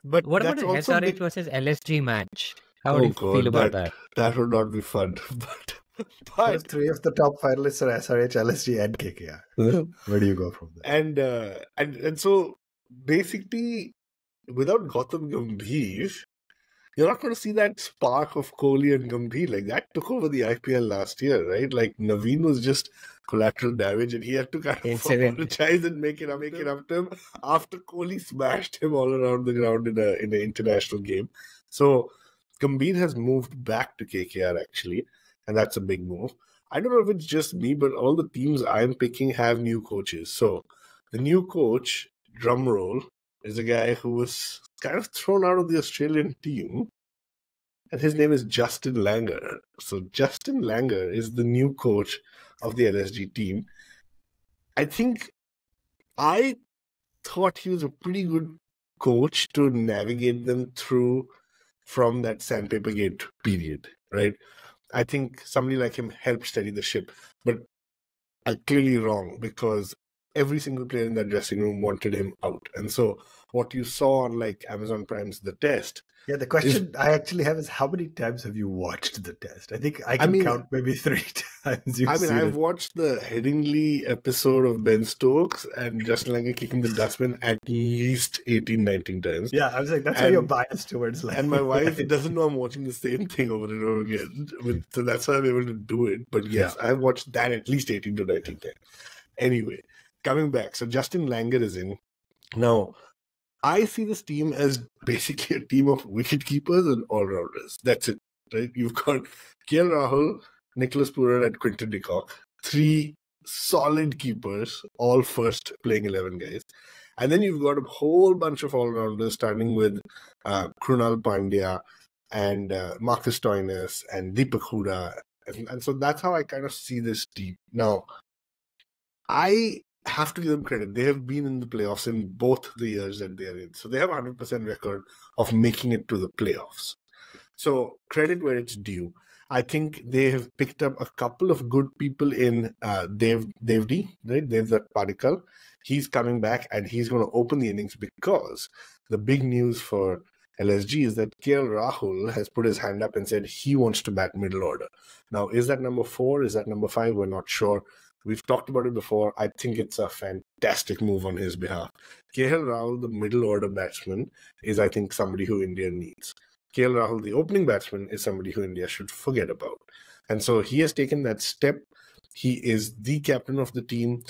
But What about that's an also SRH versus LSG match? How do oh you feel god, about that? that would not be fun. Well, But three of the top finalists are SRH, LSG, and KKR. Where do you go from there? and so basically, without Gautam Gambhir, you're not going to see that spark of Kohli and Gambhir. Like that took over the IPL last year, right? Like Naveen was just collateral damage, and he had to kind of Incident. apologize and make it up to him after Kohli smashed him all around the ground in an international game. So Gambhir has moved back to KKR actually, and that's a big move. I don't know if it's just me, but all the teams I'm picking have new coaches. So the new coach, drumroll, is a guy who was kind of thrown out of the Australian team, and his name is Justin Langer. So Justin Langer is the new coach of the LSG team. I thought he was a pretty good coach to navigate them through from that sandpaper gate period, right? I think somebody like him helped steady the ship, but I'm clearly wrong because every single player in that dressing room wanted him out. And so what you saw on like Amazon Prime's The Test. Yeah, the question I actually have is how many times have you watched the test? I think I can count maybe 3 times. I've watched the Headingley episode of Ben Stokes and Justin Langer kicking the dustbin at least 18, 19 times. Yeah, I was like, that's how you're biased towards Langer. And my wife doesn't know I'm watching the same thing over and over again. So that's why I'm able to do it. But yes, I've watched that at least 18 to 19 times. Anyway, coming back. So Justin Langer is in. Now, I see this team as basically a team of wicket keepers and all-rounders. That's it, right? You've got KL Rahul, Nicholas Pooran, and Quinton de Kock. 3 solid keepers, all first playing 11 guys. And then you've got a whole bunch of all-rounders, starting with Krunal Pandya and Marcus Stoinis and Deepak Hooda. And so that's how I kind of see this team. Now, I have to give them credit. They have been in the playoffs in both the years that they're in. So they have a 100% record of making it to the playoffs. So credit where it's due. I think they have picked up a couple of good people in Devdi, right? Devdutt Padikkal. He's coming back and he's going to open the innings because the big news for LSG is that KL Rahul has put his hand up and said he wants to bat middle order. Now, is that number 4? Is that number 5? We're not sure. We've talked about it before. I think it's a fantastic move on his behalf. KL Rahul, the middle order batsman, is, I think, somebody who India needs. KL Rahul, the opening batsman, is somebody who India should forget about. And so he has taken that step. He is the captain of the team.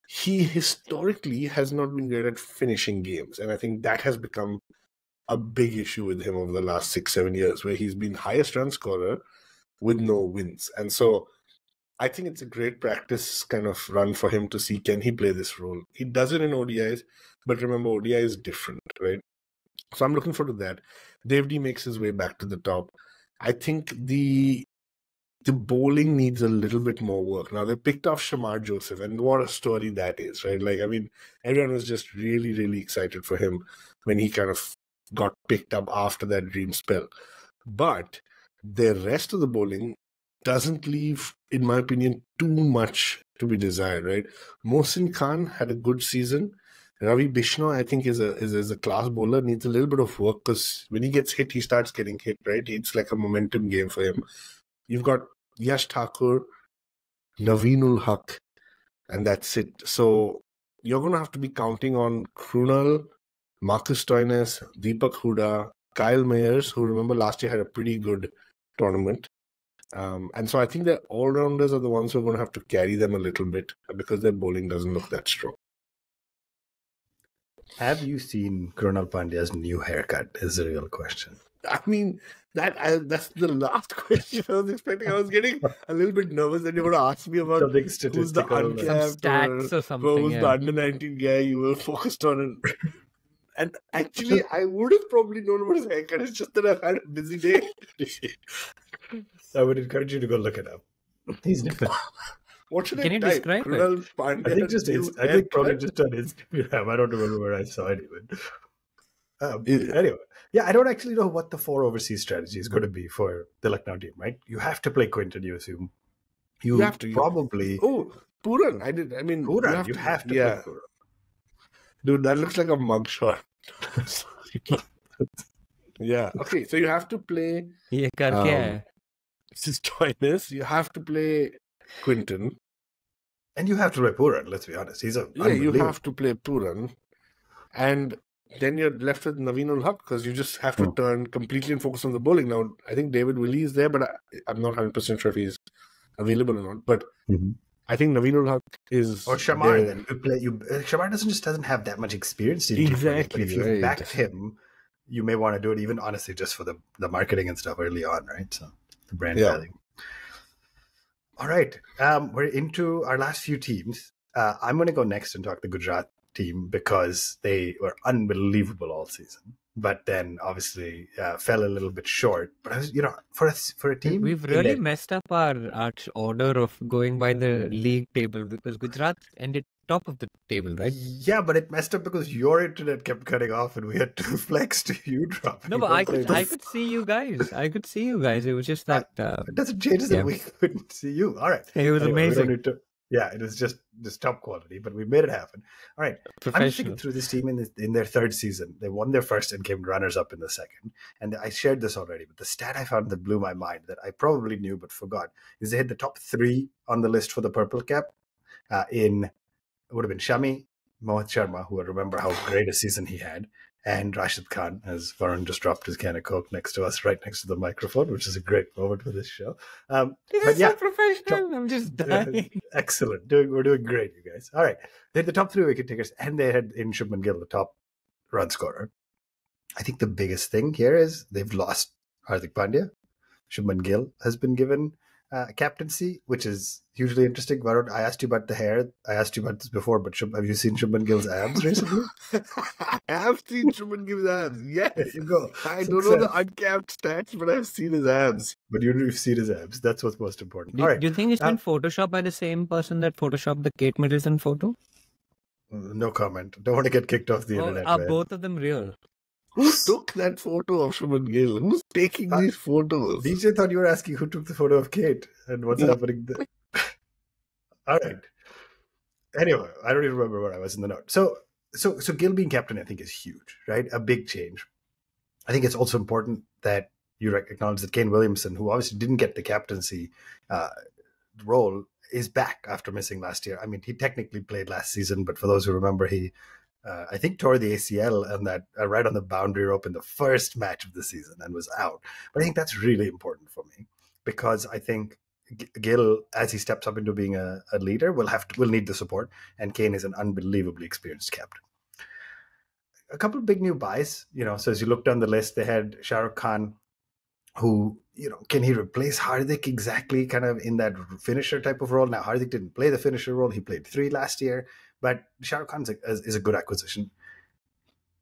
He historically has not been great at finishing games. And I think that has become a big issue with him over the last 6-7 years, where he's been highest run scorer with no wins. And so I think it's a great practice kind of run for him to see, can he play this role? He does it in ODIs, but remember, ODI is different, right? So I'm looking forward to that. Devdi makes his way back to the top. I think the bowling needs a little bit more work. Now, they picked off Shamar Joseph, and what a story that is, right? Like, I mean, everyone was just really, really excited for him when he kind of got picked up after that dream spell. But the rest of the bowling doesn't leave, in my opinion, too much to be desired, right? Mohsin Khan had a good season. Ravi Bishnoi, I think, is a class bowler, needs a little bit of work because when he gets hit, he starts getting hit, right? It's like a momentum game for him. You've got Yash Thakur, Naveenul Haq, and that's it. So you're going to have to be counting on Krunal, Marcus Stoinis, Deepak Hooda, Kyle Mayers, who, remember, last year had a pretty good tournament. And so I think that all-rounders are the ones who are going to have to carry them a little bit because their bowling doesn't look that strong. Have you seen Krunal Pandya's new haircut? Is the real question. I mean, that's the last question I was expecting. I was getting a little bit nervous that you were going to ask me about Something who's the statistical. Some uncapped stats or something. who's the Yeah. under 19 guy you were focused on. And actually, I would have probably known about his haircut. It's just that I've had a busy day. I would encourage you to go look it up. He's different. What should Can I you type? describe it? Krunal Pandya I think just new I think probably haircut? just on Instagram. I don't remember where I saw it even. Yeah. Anyway, yeah, I don't actually know what the 4 overseas strategy is going to be for the Lucknow team, right? You have to play Quinton, you assume. You have to. probably Oh, Puran. Puran. You have to yeah. play Puran. Dude, that looks like a mugshot. Yeah. Okay, so you have to play ये कर क्या है? Sistoinus. You have to play Quinton. And you have to play Puran, let's be honest. He's a Yeah, you unbelievable. have to play Puran. And then you're left with Naveen ul Haq because you just have to turn completely and focus on the bowling. Now, I think David Willey is there, but I'm not 100% sure if he's available or not. But I think Naveen ul Haq is. Or Shamar, there. then you play. Shamar doesn't have that much experience in T20, Exactly, but if you right. backed him, you may want to do it even honestly just for the marketing and stuff early on, right? So the brand Yeah. value. All right, we're into our last few teams. I'm going to go next and talk the Gujarat team because they were unbelievable all season, but then obviously fell a little bit short. But I was, for a team, We've in really that- messed up our order of going by the league table because Gujarat ended top of the table, right? Yeah, but it messed up because your internet kept cutting off and we had to flex to you dropping. No, but I could see you guys. I could see you guys. It was just that It doesn't change that yeah. we couldn't see you. All right. It was Anyway, we don't amazing. need to- yeah, it was just top quality, but we made it happen. All right. I'm just Professional. thinking through this team in their third season. They won their first and came runners-up in the second. And I shared this already, but the stat I found that blew my mind that I probably knew but forgot is they had the top 3 on the list for the purple cap it would have been Shami, Mohit Sharma, who I remember how great a season he had, and Rashid Khan, as Varun just dropped his can of Coke next to us, right next to the microphone, which is a great moment for this show. This but is yeah, so professional. I'm just dying. excellent. We're doing great, you guys. All right. They had the top 3 wicket takers, and they had in Shubman Gill the top run scorer. I think the biggest thing here is they've lost Hardik Pandya. Shubman Gill has been given captaincy, which is hugely interesting. Varun, I asked you about the hair. I asked you about this before, but have you seen Shubman Gill's abs recently? I have seen Shubman Gill's abs. Yes. There you go. I don't know the uncapped stats, but I've seen his abs. But you've seen his abs. That's what's most important. Do, All right. do you think it's been photoshopped by the same person that photoshopped the Kate Middleton photo? No comment. Don't want to get kicked off the Or internet. are man. both of them real? Who took that photo of Shubman Gill? Who's taking these photos? DJ thought you were asking who took the photo of Kate and what's happening there. All right. Anyway, I don't even remember where I was in the note. So Gill being captain, I think, is huge, right? A big change. I think it's also important that you acknowledge that Kane Williamson, who obviously didn't get the captaincy role, is back after missing last year. I mean, he technically played last season, but for those who remember, he I think tore the ACL and that right on the boundary rope in the first match of the season and was out. But I think that's really important for me because I think Gill, as he steps up into being a leader, will need the support, and Kane is an unbelievably experienced captain. A couple of big new buys, so as you look down the list, they had Shah Rukh Khan, who, can he replace Hardik exactly kind of in that finisher type of role? Now, Hardik didn't play the finisher role. He played 3 last year, but Shah Rukh Khan is a good acquisition.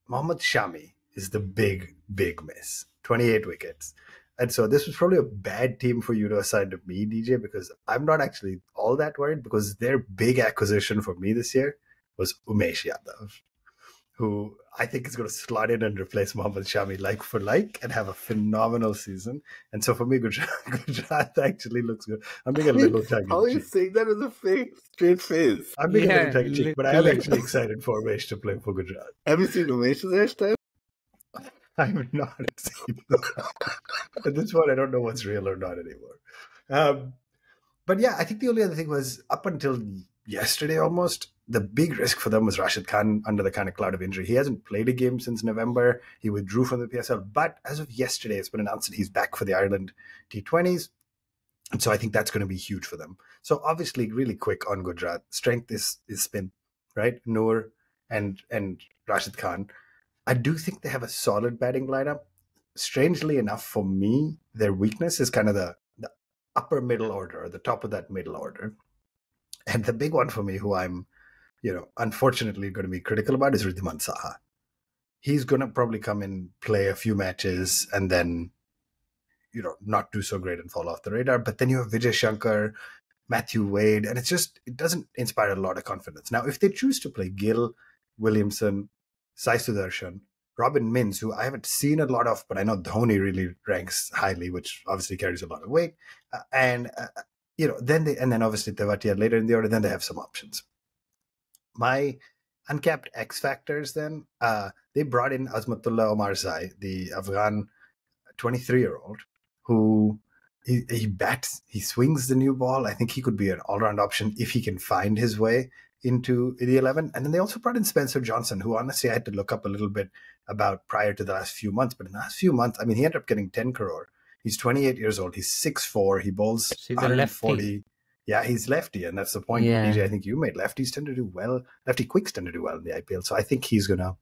Mohammad Shami is the big miss. 28 wickets. And so this was probably a bad team for you to assign to me, DJ, because I'm not actually all that worried because their big acquisition for me this year was Umesh Yadav, who I think is going to slot in and replace Mohammad Shami like for like and have a phenomenal season. And so for me, Gujarat actually looks good. I'm being a little tongue-in-cheek. How are you saying that with a straight face? I'm being a Yeah, little tongue-in-cheek, but I am literally. actually excited for Umesh to play for Gujarat. Have you seen Umesh's hairstyle? I'm not seen at this point, I don't know what's real or not anymore. But yeah, I think the only other thing was up until yesterday almost, the big risk for them was Rashid Khan under the kind of cloud of injury. He hasn't played a game since November. He withdrew from the PSL. But as of yesterday, it's been announced that he's back for the Ireland T20s. And so I think that's going to be huge for them. So obviously, really quick on Gujarat, strength is spin, right? Noor and Rashid Khan. I do think they have a solid batting lineup. Strangely enough, for me, their weakness is kind of the upper middle order, or the top of that middle order. And the big one for me, who I'm, unfortunately going to be critical about, is Ridhiman Saha. He's going to probably come and play a few matches and then, not do so great and fall off the radar. But then you have Vijay Shankar, Matthew Wade, and it doesn't inspire a lot of confidence. Now, if they choose to play Gill, Williamson, Sai Sudarshan, Robin Mins, who I haven't seen a lot of, but I know Dhoni really ranks highly, which obviously carries a lot of weight. Then obviously Tewatia later in the order, then they have some options. My uncapped X factors then, they brought in Azmatullah Omarzai, the Afghan 23-year-old, who he bats, he swings the new ball. I think he could be an all-round option if he can find his way into the 11. And then they also brought in Spencer Johnson, who honestly I had to look up a little bit about prior to the last few months. But in the last few months, I mean, he ended up getting 10 crore. He's 28 years old. He's 6'4". He bowls 140. Yeah, he's lefty, and that's the point, DJ, I think you made. Lefties tend to do well. Lefty quicks tend to do well in the IPL. So I think he's going to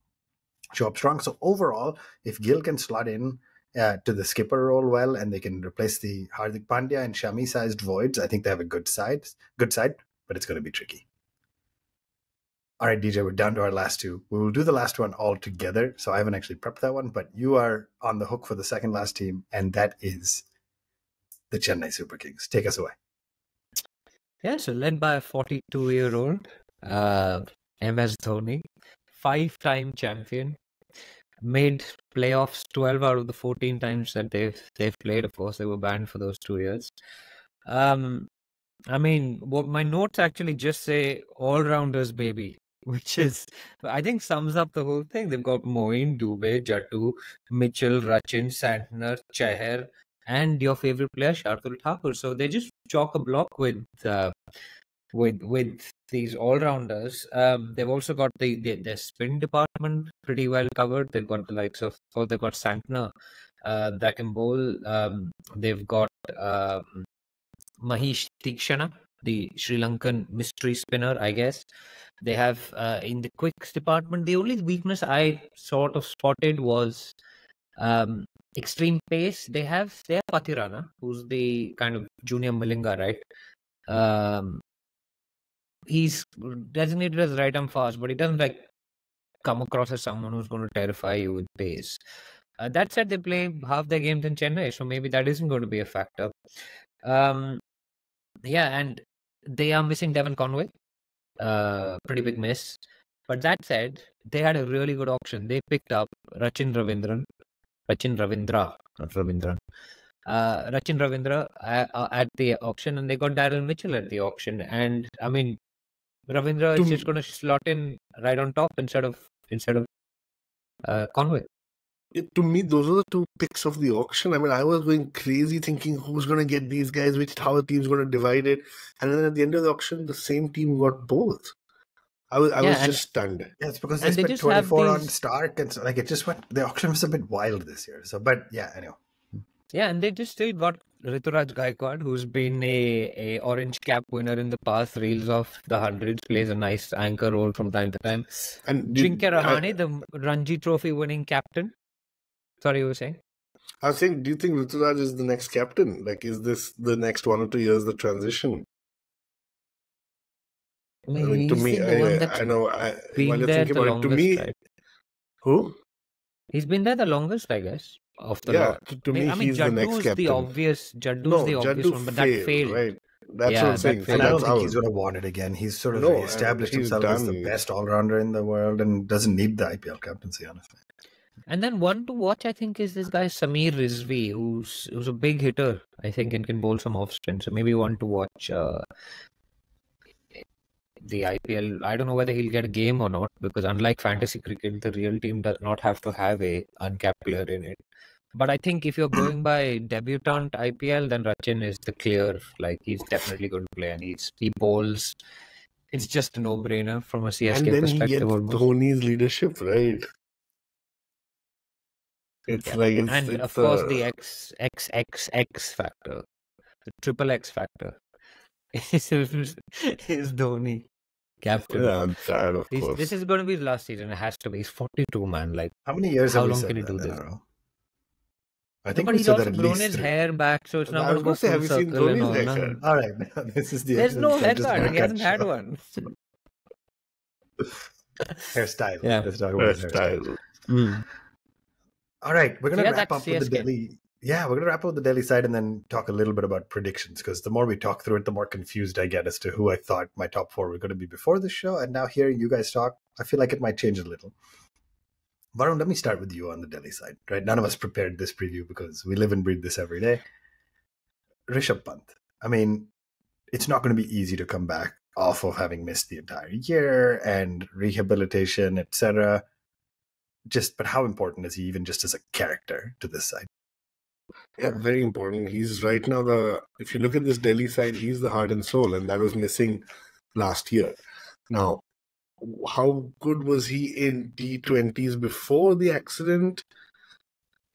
show up strong. So overall, if Gill can slot in to the skipper role well, and they can replace the Hardik Pandya and Shami-sized voids, I think they have a good side, but it's going to be tricky. All right, DJ, we're down to our last two. We will do the last one all together, so I haven't actually prepped that one, but you are on the hook for the second last team, and that is the Chennai Superkings. Take us away. Yeah, so led by a 42-year-old, MS Dhoni, 5-time champion, made playoffs 12 out of the 14 times that they've played. Of course, they were banned for those 2 years. I mean, what my notes actually just say all-rounders, baby, which is, I think, sums up the whole thing. They've got Moeen, Dubey, Jattu, Mitchell, Rachin, Santner, Chahar, and your favorite player, Shardul Thakur. So they just chalk a block with these all-rounders. They've also got their spin department pretty well covered. They've got the likes of, they've got Santner that can bowl. They've got Mahesh Tikshana, the Sri Lankan mystery spinner, I guess. They have in the quicks department, the only weakness I sort of spotted was extreme pace. They have Pathirana, who's the kind of junior Malinga, right? He's designated as right arm fast, but he doesn't come across as someone who's going to terrify you with pace. That said, they play half their games in Chennai, so maybe that isn't going to be a factor. And they are missing Devon Conway. Pretty big miss. But that said, they had a really good auction. They picked up Rachin Ravindra, not Ravindran. Rachin Ravindra at the auction, and they got Daryl Mitchell at the auction. And I mean, Ravindra is just going to slot in right on top instead of Conway. To me, those are the two picks of the auction. I mean, I was going crazy thinking who's going to get these guys, how the team's going to divide it. And then at the end of the auction, the same team got both. I was just stunned. Yeah, it's because they spent 24 on Stark, and so it just went. The auction was a bit wild this year. So, but yeah, anyway. Yeah, and they just still got Rituraj Gaikwad, who's been a orange cap winner in the past, reels off the hundreds, plays a nice anchor role from time to time. And Jinkya Rahane, the Ranji Trophy winning captain. Sorry, you were saying? I was saying, do you think Rituraj is the next captain? Is this the next 1 or 2 years, the transition? I mean, to me, I know. While you're thinking about it, to me, right? Who? He's been there the longest, I guess. Of the lot. To me, he's the next captain. Jaddu's the obvious one, but that failed. Right? That's what I'm saying. And I don't think he's going to want it again. He's sort of established himself as the best all-rounder in the world and doesn't need the IPL captaincy, honestly. And then one to watch, I think, is this guy Samir Rizvi, who's a big hitter, I think, and can bowl some off spin. So maybe one to watch the IPL. I don't know whether he'll get a game or not, because unlike fantasy cricket, the real team does not have to have a uncapped player in it. But I think if you're going by debutant IPL, then Rachin is the clear. He's definitely going to play, and he bowls. It's just a no-brainer from a CSK and then perspective. He gets Dhoni's leadership, right? It's of course the X factor, the triple X factor is Dhoni. captain. Yeah, that of course. This is going to be his last season. It has to be. He's 42, man. Like, How many years how have we long said can he that do in this? a row? I No, think but we he's said that also at grown least his 3. hair back, so it's not I going was to go going to say, have full you seen circle and Dhoni's all. No. haircut? All right, this is the There's no Judge's haircut. He hasn't had show. one. Hairstyle. Yeah. Let's talk about his hairstyle. Hairstyle. All right, we're gonna Yeah, wrap that's up with the CSK. Delhi. Yeah, we're gonna wrap up with the Delhi side and then talk a little bit about predictions, because the more we talk through it, the more confused I get as to who I thought my top 4 were going to be before the show, and now hearing you guys talk, I feel like it might change a little. Varun, let me start with you on the Delhi side. Right, none of us prepared this preview because we live and breathe this every day. Rishabh Pant. I mean, it's not going to be easy to come back off of having missed the entire year and rehabilitation, etc. But how important is he even just as a character to this side? Yeah, very important. He's right now if you look at this Delhi side, he's the heart and soul, and that was missing last year. Now, how good was he in T20s before the accident?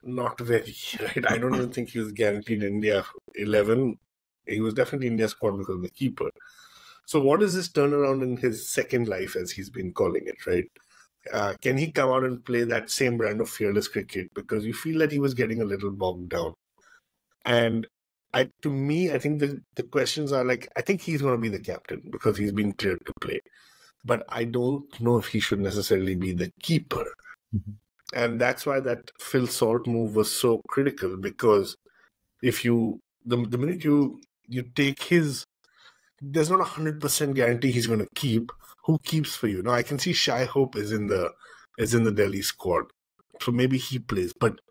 Not very, right? I don't even think he was guaranteed India 11. He was definitely India's squad because of the keeper. So what is this turnaround in his second life, as he's been calling it, right? Can he come out and play that same brand of fearless cricket? Because you feel that he was getting a little bogged down. And to me, I think the questions are like, I think he's going to be the captain because he's been cleared to play. But I don't know if he should necessarily be the keeper. Mm-hmm. And that's why that Phil Salt move was so critical, because if the minute you take his, there's not 100% guarantee he's going to keep. Who keeps for you? Now, I can see Shai Hope is in the Delhi squad. So maybe he plays. But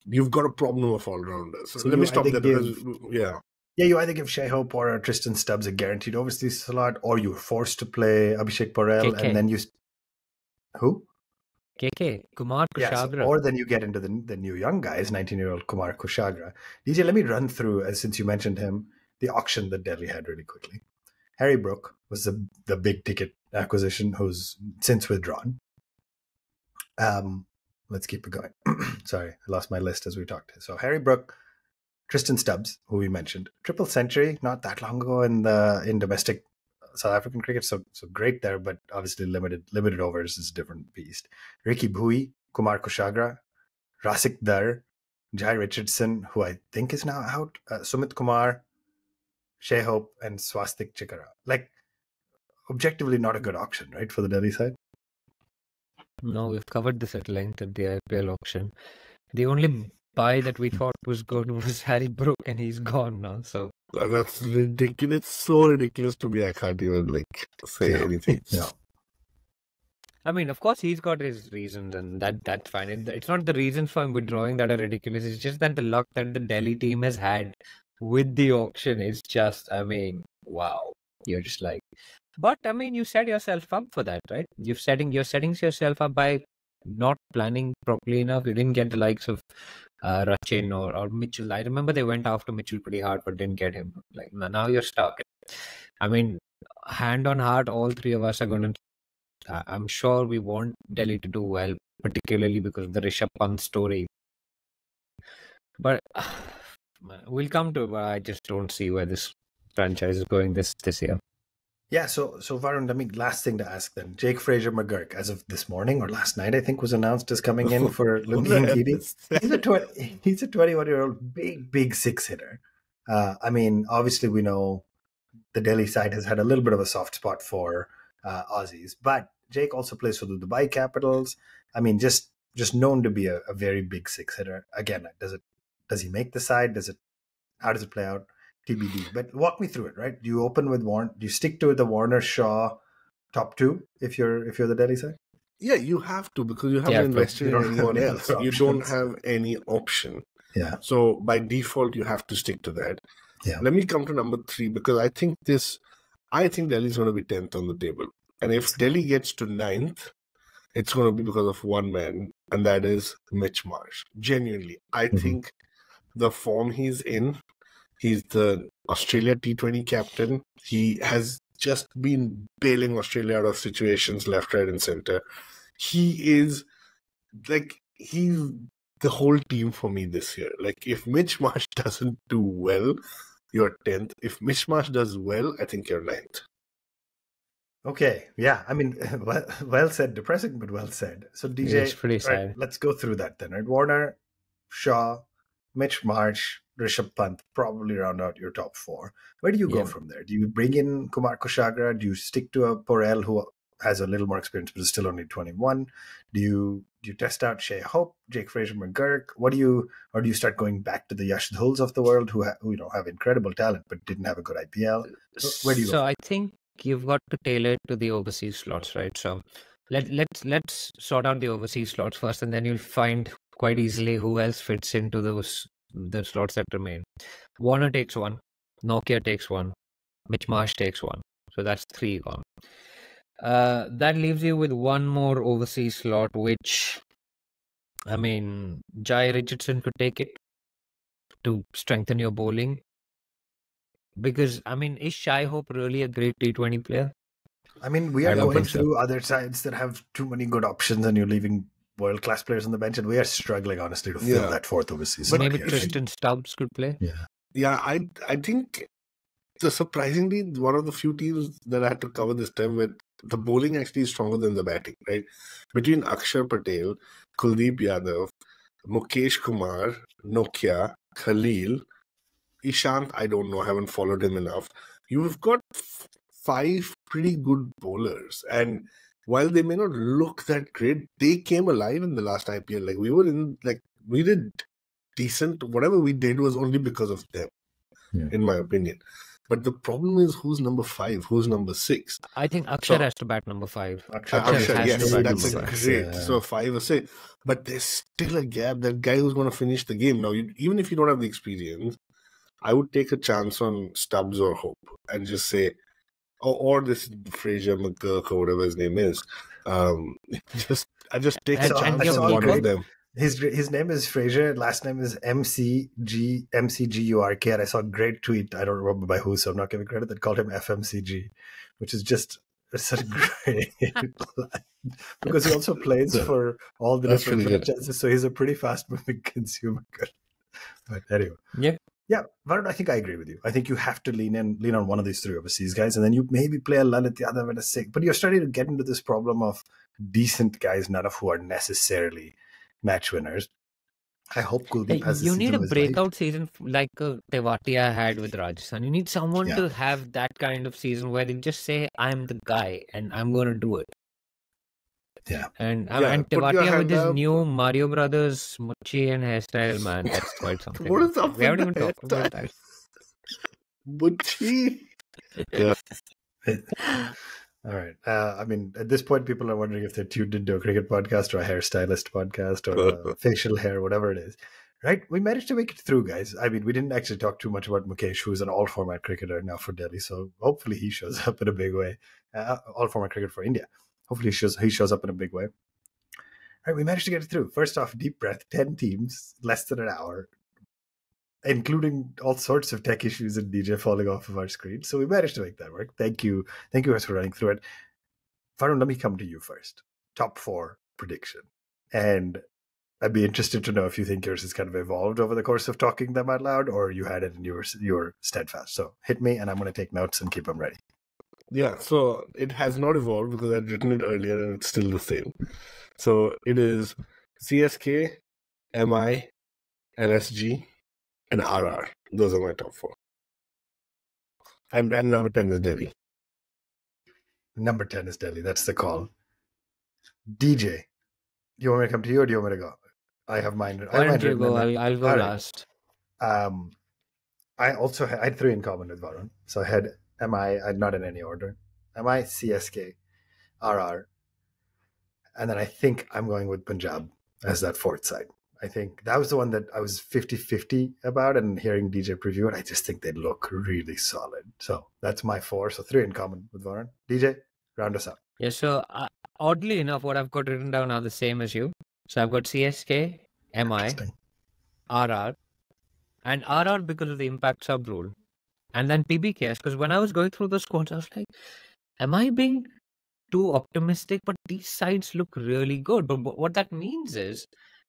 you've got a problem of all-rounders. So let me stop there. You either give Shai Hope or Tristan Stubbs a guaranteed overseas slot, or you're forced to play Abhishek Porel, KK. and then you... Who? KK, Kumar Kushagra. Or then you get into the new young guys, 19-year-old Kumar Kushagra. DJ, let me run through, since you mentioned him, the auction that Delhi had really quickly. Harry Brook was the big ticket acquisition, who's since withdrawn. Let's keep it going. Sorry, I lost my list as we talked. So Harry Brook, Tristan Stubbs, who we mentioned, triple century not that long ago in domestic South African cricket, so great there, but obviously limited overs is a different beast. Ricky Bhui, Kumar Kushagra, Rasik Dar, Jai Richardson, who I think is now out, Sumit Kumar, Shai Hope, and Swastik Chikara. Like, objectively not a good auction, right, for the Delhi side? No, we've covered this at length at the IPL auction. The only buy that we thought was good was Harry Brook, and he's gone now. So that's ridiculous. It's so ridiculous to me. I can't even say anything. Yeah. I mean, of course, he's got his reasons, and that's fine. It's not the reasons for him withdrawing that are ridiculous. It's just that the luck that the Delhi team has had with the auction is just, I mean, wow. You're just like, but I mean, you set yourself up for that, right? You're setting yourself up by not planning properly enough. You didn't get the likes of Rachin or Mitchell. I remember they went after Mitchell pretty hard, but didn't get him. Like, now you're stuck. I mean, hand on heart, all three of us are going to. I'm sure we want Delhi to do well, particularly because of the Rishabh Pant story. But we'll come to it. But I just don't see where this franchise is going this year. Yeah, so Varun, last thing to ask then. Jake Fraser McGurk, as of this morning or last night, I think, was announced as coming in for Lungi and Gidi. He's a 21-year-old big six hitter. I mean, obviously we know the Delhi side has had a little bit of a soft spot for Aussies, but Jake also plays for the Dubai Capitals. I mean, just known to be a very big six hitter. Again, does he make the side? How does it play out? TBD. But walk me through it, right? Do you open with Warner? Do you stick to the Warner Shaw top two if you're the Delhi side? Yeah, you have to, because you haven't invested in anyone else. You don't have any option. Yeah. So by default, you have to stick to that. Yeah. Let me come to number 3, because I think Delhi's going to be 10th on the table. And if Delhi gets to 9th, it's going to be because of one man, and that is Mitch Marsh. Genuinely, I think the form he's in, he's the Australia T20 captain. He has just been bailing Australia out of situations left, right, and center. He's the whole team for me this year. Like, if Mitch Marsh doesn't do well, you're 10th. If Mitch Marsh does well, I think you're 9th. Okay, yeah. I mean, well said. Depressing, but well said. So DJ, It's pretty right, sad. let's go through that then. Right, Warner, Shaw, Mitch Marsh, Rishabh Pant, probably round out your top four. Where do you go Yeah. from there? Do you bring in Kumar Kushagra? Do you stick to a Porel who has a little more experience but is still only 21? Do you test out Shea Hope, Jake Fraser McGurk? Or do you start going back to the Yash Dhuls of the world who have incredible talent but didn't have a good IPL? Where do you go? So I think you've got to tailor it to the overseas slots, right? So let's sort out the overseas slots first, and then you'll find quite easily who else fits into the slots that remain. Warner takes one, Nokia takes one, Mitch Marsh takes one. So that's 3 gone. That leaves you with one more overseas slot, which, I mean, Jai Richardson could take it to strengthen your bowling. Because, I mean, is Shai Hope really a great T20 player? I mean, we I are don't going think so. through other sides that have too many good options, and you're leaving world-class players on the bench, and we are struggling, honestly, to fill Yeah. that fourth overseas But slot Maybe here. Tristan Stubbs could play. Yeah. Yeah, I think so surprisingly one of the few teams that I had to cover this time with the bowling actually is stronger than the batting, right? Between Akshar Patel, Kuldeep Yadav, Mukesh Kumar, Nokia, Khalil, Ishant, I don't know, I haven't followed him enough. You've got 5 pretty good bowlers, and while they may not look that great, they came alive in the last IPL. Like we did decent. Whatever we did was only because of them, in my opinion. But the problem is who's number 5, who's number 6. I think Akshar So- has to bat number 5. Akshay Akshar, has yes, to bat that's number a 5. great. Yeah. So 5 or 6, but there's still a gap. That guy who's going to finish the game now. Even if you don't have the experience, I would take a chance on Stubbs or Hope and just say, or this Fraser McGurk or whatever his name is. I just take a And chance your on one keeper? of them. His name is Fraser. Last name is MCGURK. And I saw a great tweet. I don't remember by who, so I'm not giving credit. That called him FMCG, which is just such a great line. Because he also plays for all the That's different pretty good. franchises, so he's a pretty fast-moving consumer good. But anyway, yeah, Varun, I think I agree with you. I think you have to lean on one of these 3 overseas guys, and then you maybe play a Lalit Yadav and a Sikh. But you're starting to get into this problem of decent guys, none of who are necessarily match winners. I hope Kuldeep has You a need season a of his life. breakout season like Tewatia had with Rajasthan. You need someone Yeah. to have that kind of season where they just say, I'm the guy and I'm going to do it. Yeah. And Put your Tewatia with hand his up. new Mario Brothers Mochi and hairstyle, man, that's quite something. What is up We haven't even with the talked about that. Butchie. Yeah. All right. I mean, at this point, people are wondering if they're tuned into a cricket podcast or a hairstylist podcast or a facial hair, whatever it is. Right? We managed to make it through, guys. I mean, we didn't actually talk too much about Mukesh, who's an all-format cricketer now for Delhi. So hopefully he shows up in a big way. All-format cricket for India. Hopefully he shows up in a big way. All right, we managed to get it through. First off, deep breath, 10 teams, less than an hour, including all sorts of tech issues and DJ falling off of our screen. So we managed to make that work. Thank you. Thank you guys for running through it. Varun, let me come to you first. Top 4 prediction. And I'd be interested to know if you think yours has kind of evolved over the course of talking them out loud, or you had it and you were steadfast. So hit me, and I'm going to take notes and keep them ready. Yeah, so it has not evolved because I'd written it earlier and it's still the same. So it is CSK, MI, LSG, and RR. Those are my top 4. And number 10 is Delhi. Number 10 is Delhi. That's the call. DJ, do you want me to come to you or do you want me to go? I have mine. Why don't you written go? in I'll go All right. last. I also I had 3 in common with Varun. So I had MI, not in any order. MI, CSK, RR. And then I think I'm going with Punjab as that 4th side. I think that was the one that I was 50-50 about, and hearing DJ preview it, I just think they look really solid. So that's my 4. So 3 in common with Varun. DJ, round us up. Yeah, so oddly enough, what I've got written down are the same as you. So I've got CSK, MI, Interesting. RR, and RR because of the impact sub rule. And then PBKS, because when I was going through the squads, I was like, am I being too optimistic? But these sides look really good. But what that means is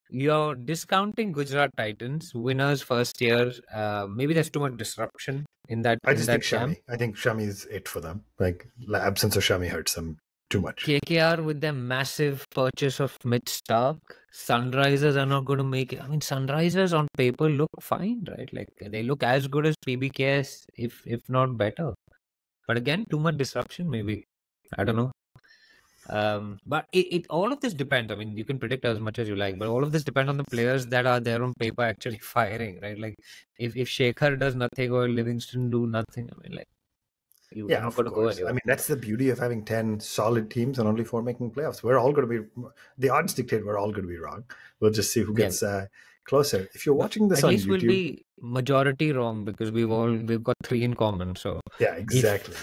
you're discounting Gujarat Titans, winners first year. Maybe there's too much disruption in that I just think camp. Shami. I think Shami is it for them. Like, the absence of Shami hurts them too much. KKR with their massive purchase of Mitch Stark, Sunrisers are not going to make it. I mean, Sunrisers on paper look fine, right? Like they look as good as PBKS, if not better. But again, too much disruption, maybe. I don't know. But it all of this depends. I mean, you can predict as much as you like, but all of this depends on the players that are there on paper actually firing, right? Like if Shekhar does nothing or Livingston do nothing, I mean, like you're not Of going to go course. I anywhere. mean, that's the beauty of having 10 solid teams and only 4 making playoffs. We're all going to be, the odds dictate we're all going to be wrong. We'll just see who gets closer. If you're But watching this at on least we'll YouTube, be majority wrong because we've got 3 in common. So yeah, exactly.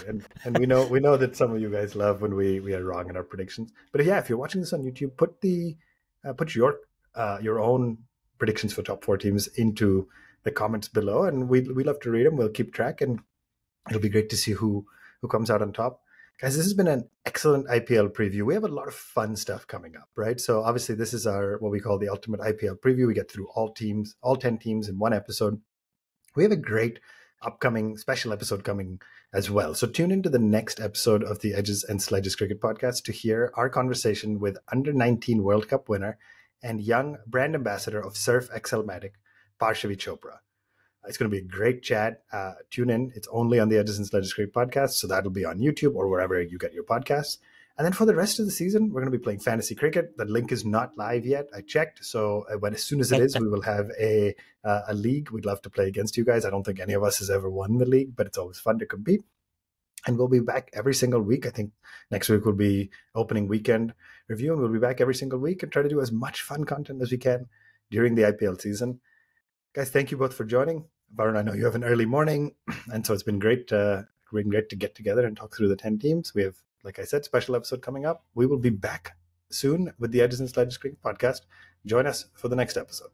And we know that some of you guys love when we are wrong in our predictions. But yeah, if you're watching this on YouTube, put your own predictions for top 4 teams into the comments below, and we love to read them. We'll keep track, and it'll be great to see who comes out on top. Guys, this has been an excellent IPL preview. We have a lot of fun stuff coming up, right? So obviously this is our what we call the ultimate IPL preview. We get through all 10 teams in one episode. We have a great upcoming special episode coming as well. So tune into the next episode of the Edges and Sledges Cricket Podcast to hear our conversation with under-19 World Cup winner and young brand ambassador of Surf Excelmatic, Parshavi Chopra. It's going to be a great chat. Tune in. It's only on the Edges and Sledges Cricket Podcast, so that'll be on YouTube or wherever you get your podcasts. And then for the rest of the season, we're going to be playing fantasy cricket. The link is not live yet. I checked. So as soon as it is, we will have a league. We'd love to play against you guys. I don't think any of us has ever won the league, but it's always fun to compete. And we'll be back every single week. I think next week will be opening weekend review, and we'll be back every single week and try to do as much fun content as we can during the IPL season. Guys, thank you both for joining. Varun, I know you have an early morning, and so it's been great to get together and talk through the 10 teams. We have, like I said, special episode coming up. We will be back soon with the Edges and Sledges Cricket Podcast. Join us for the next episode.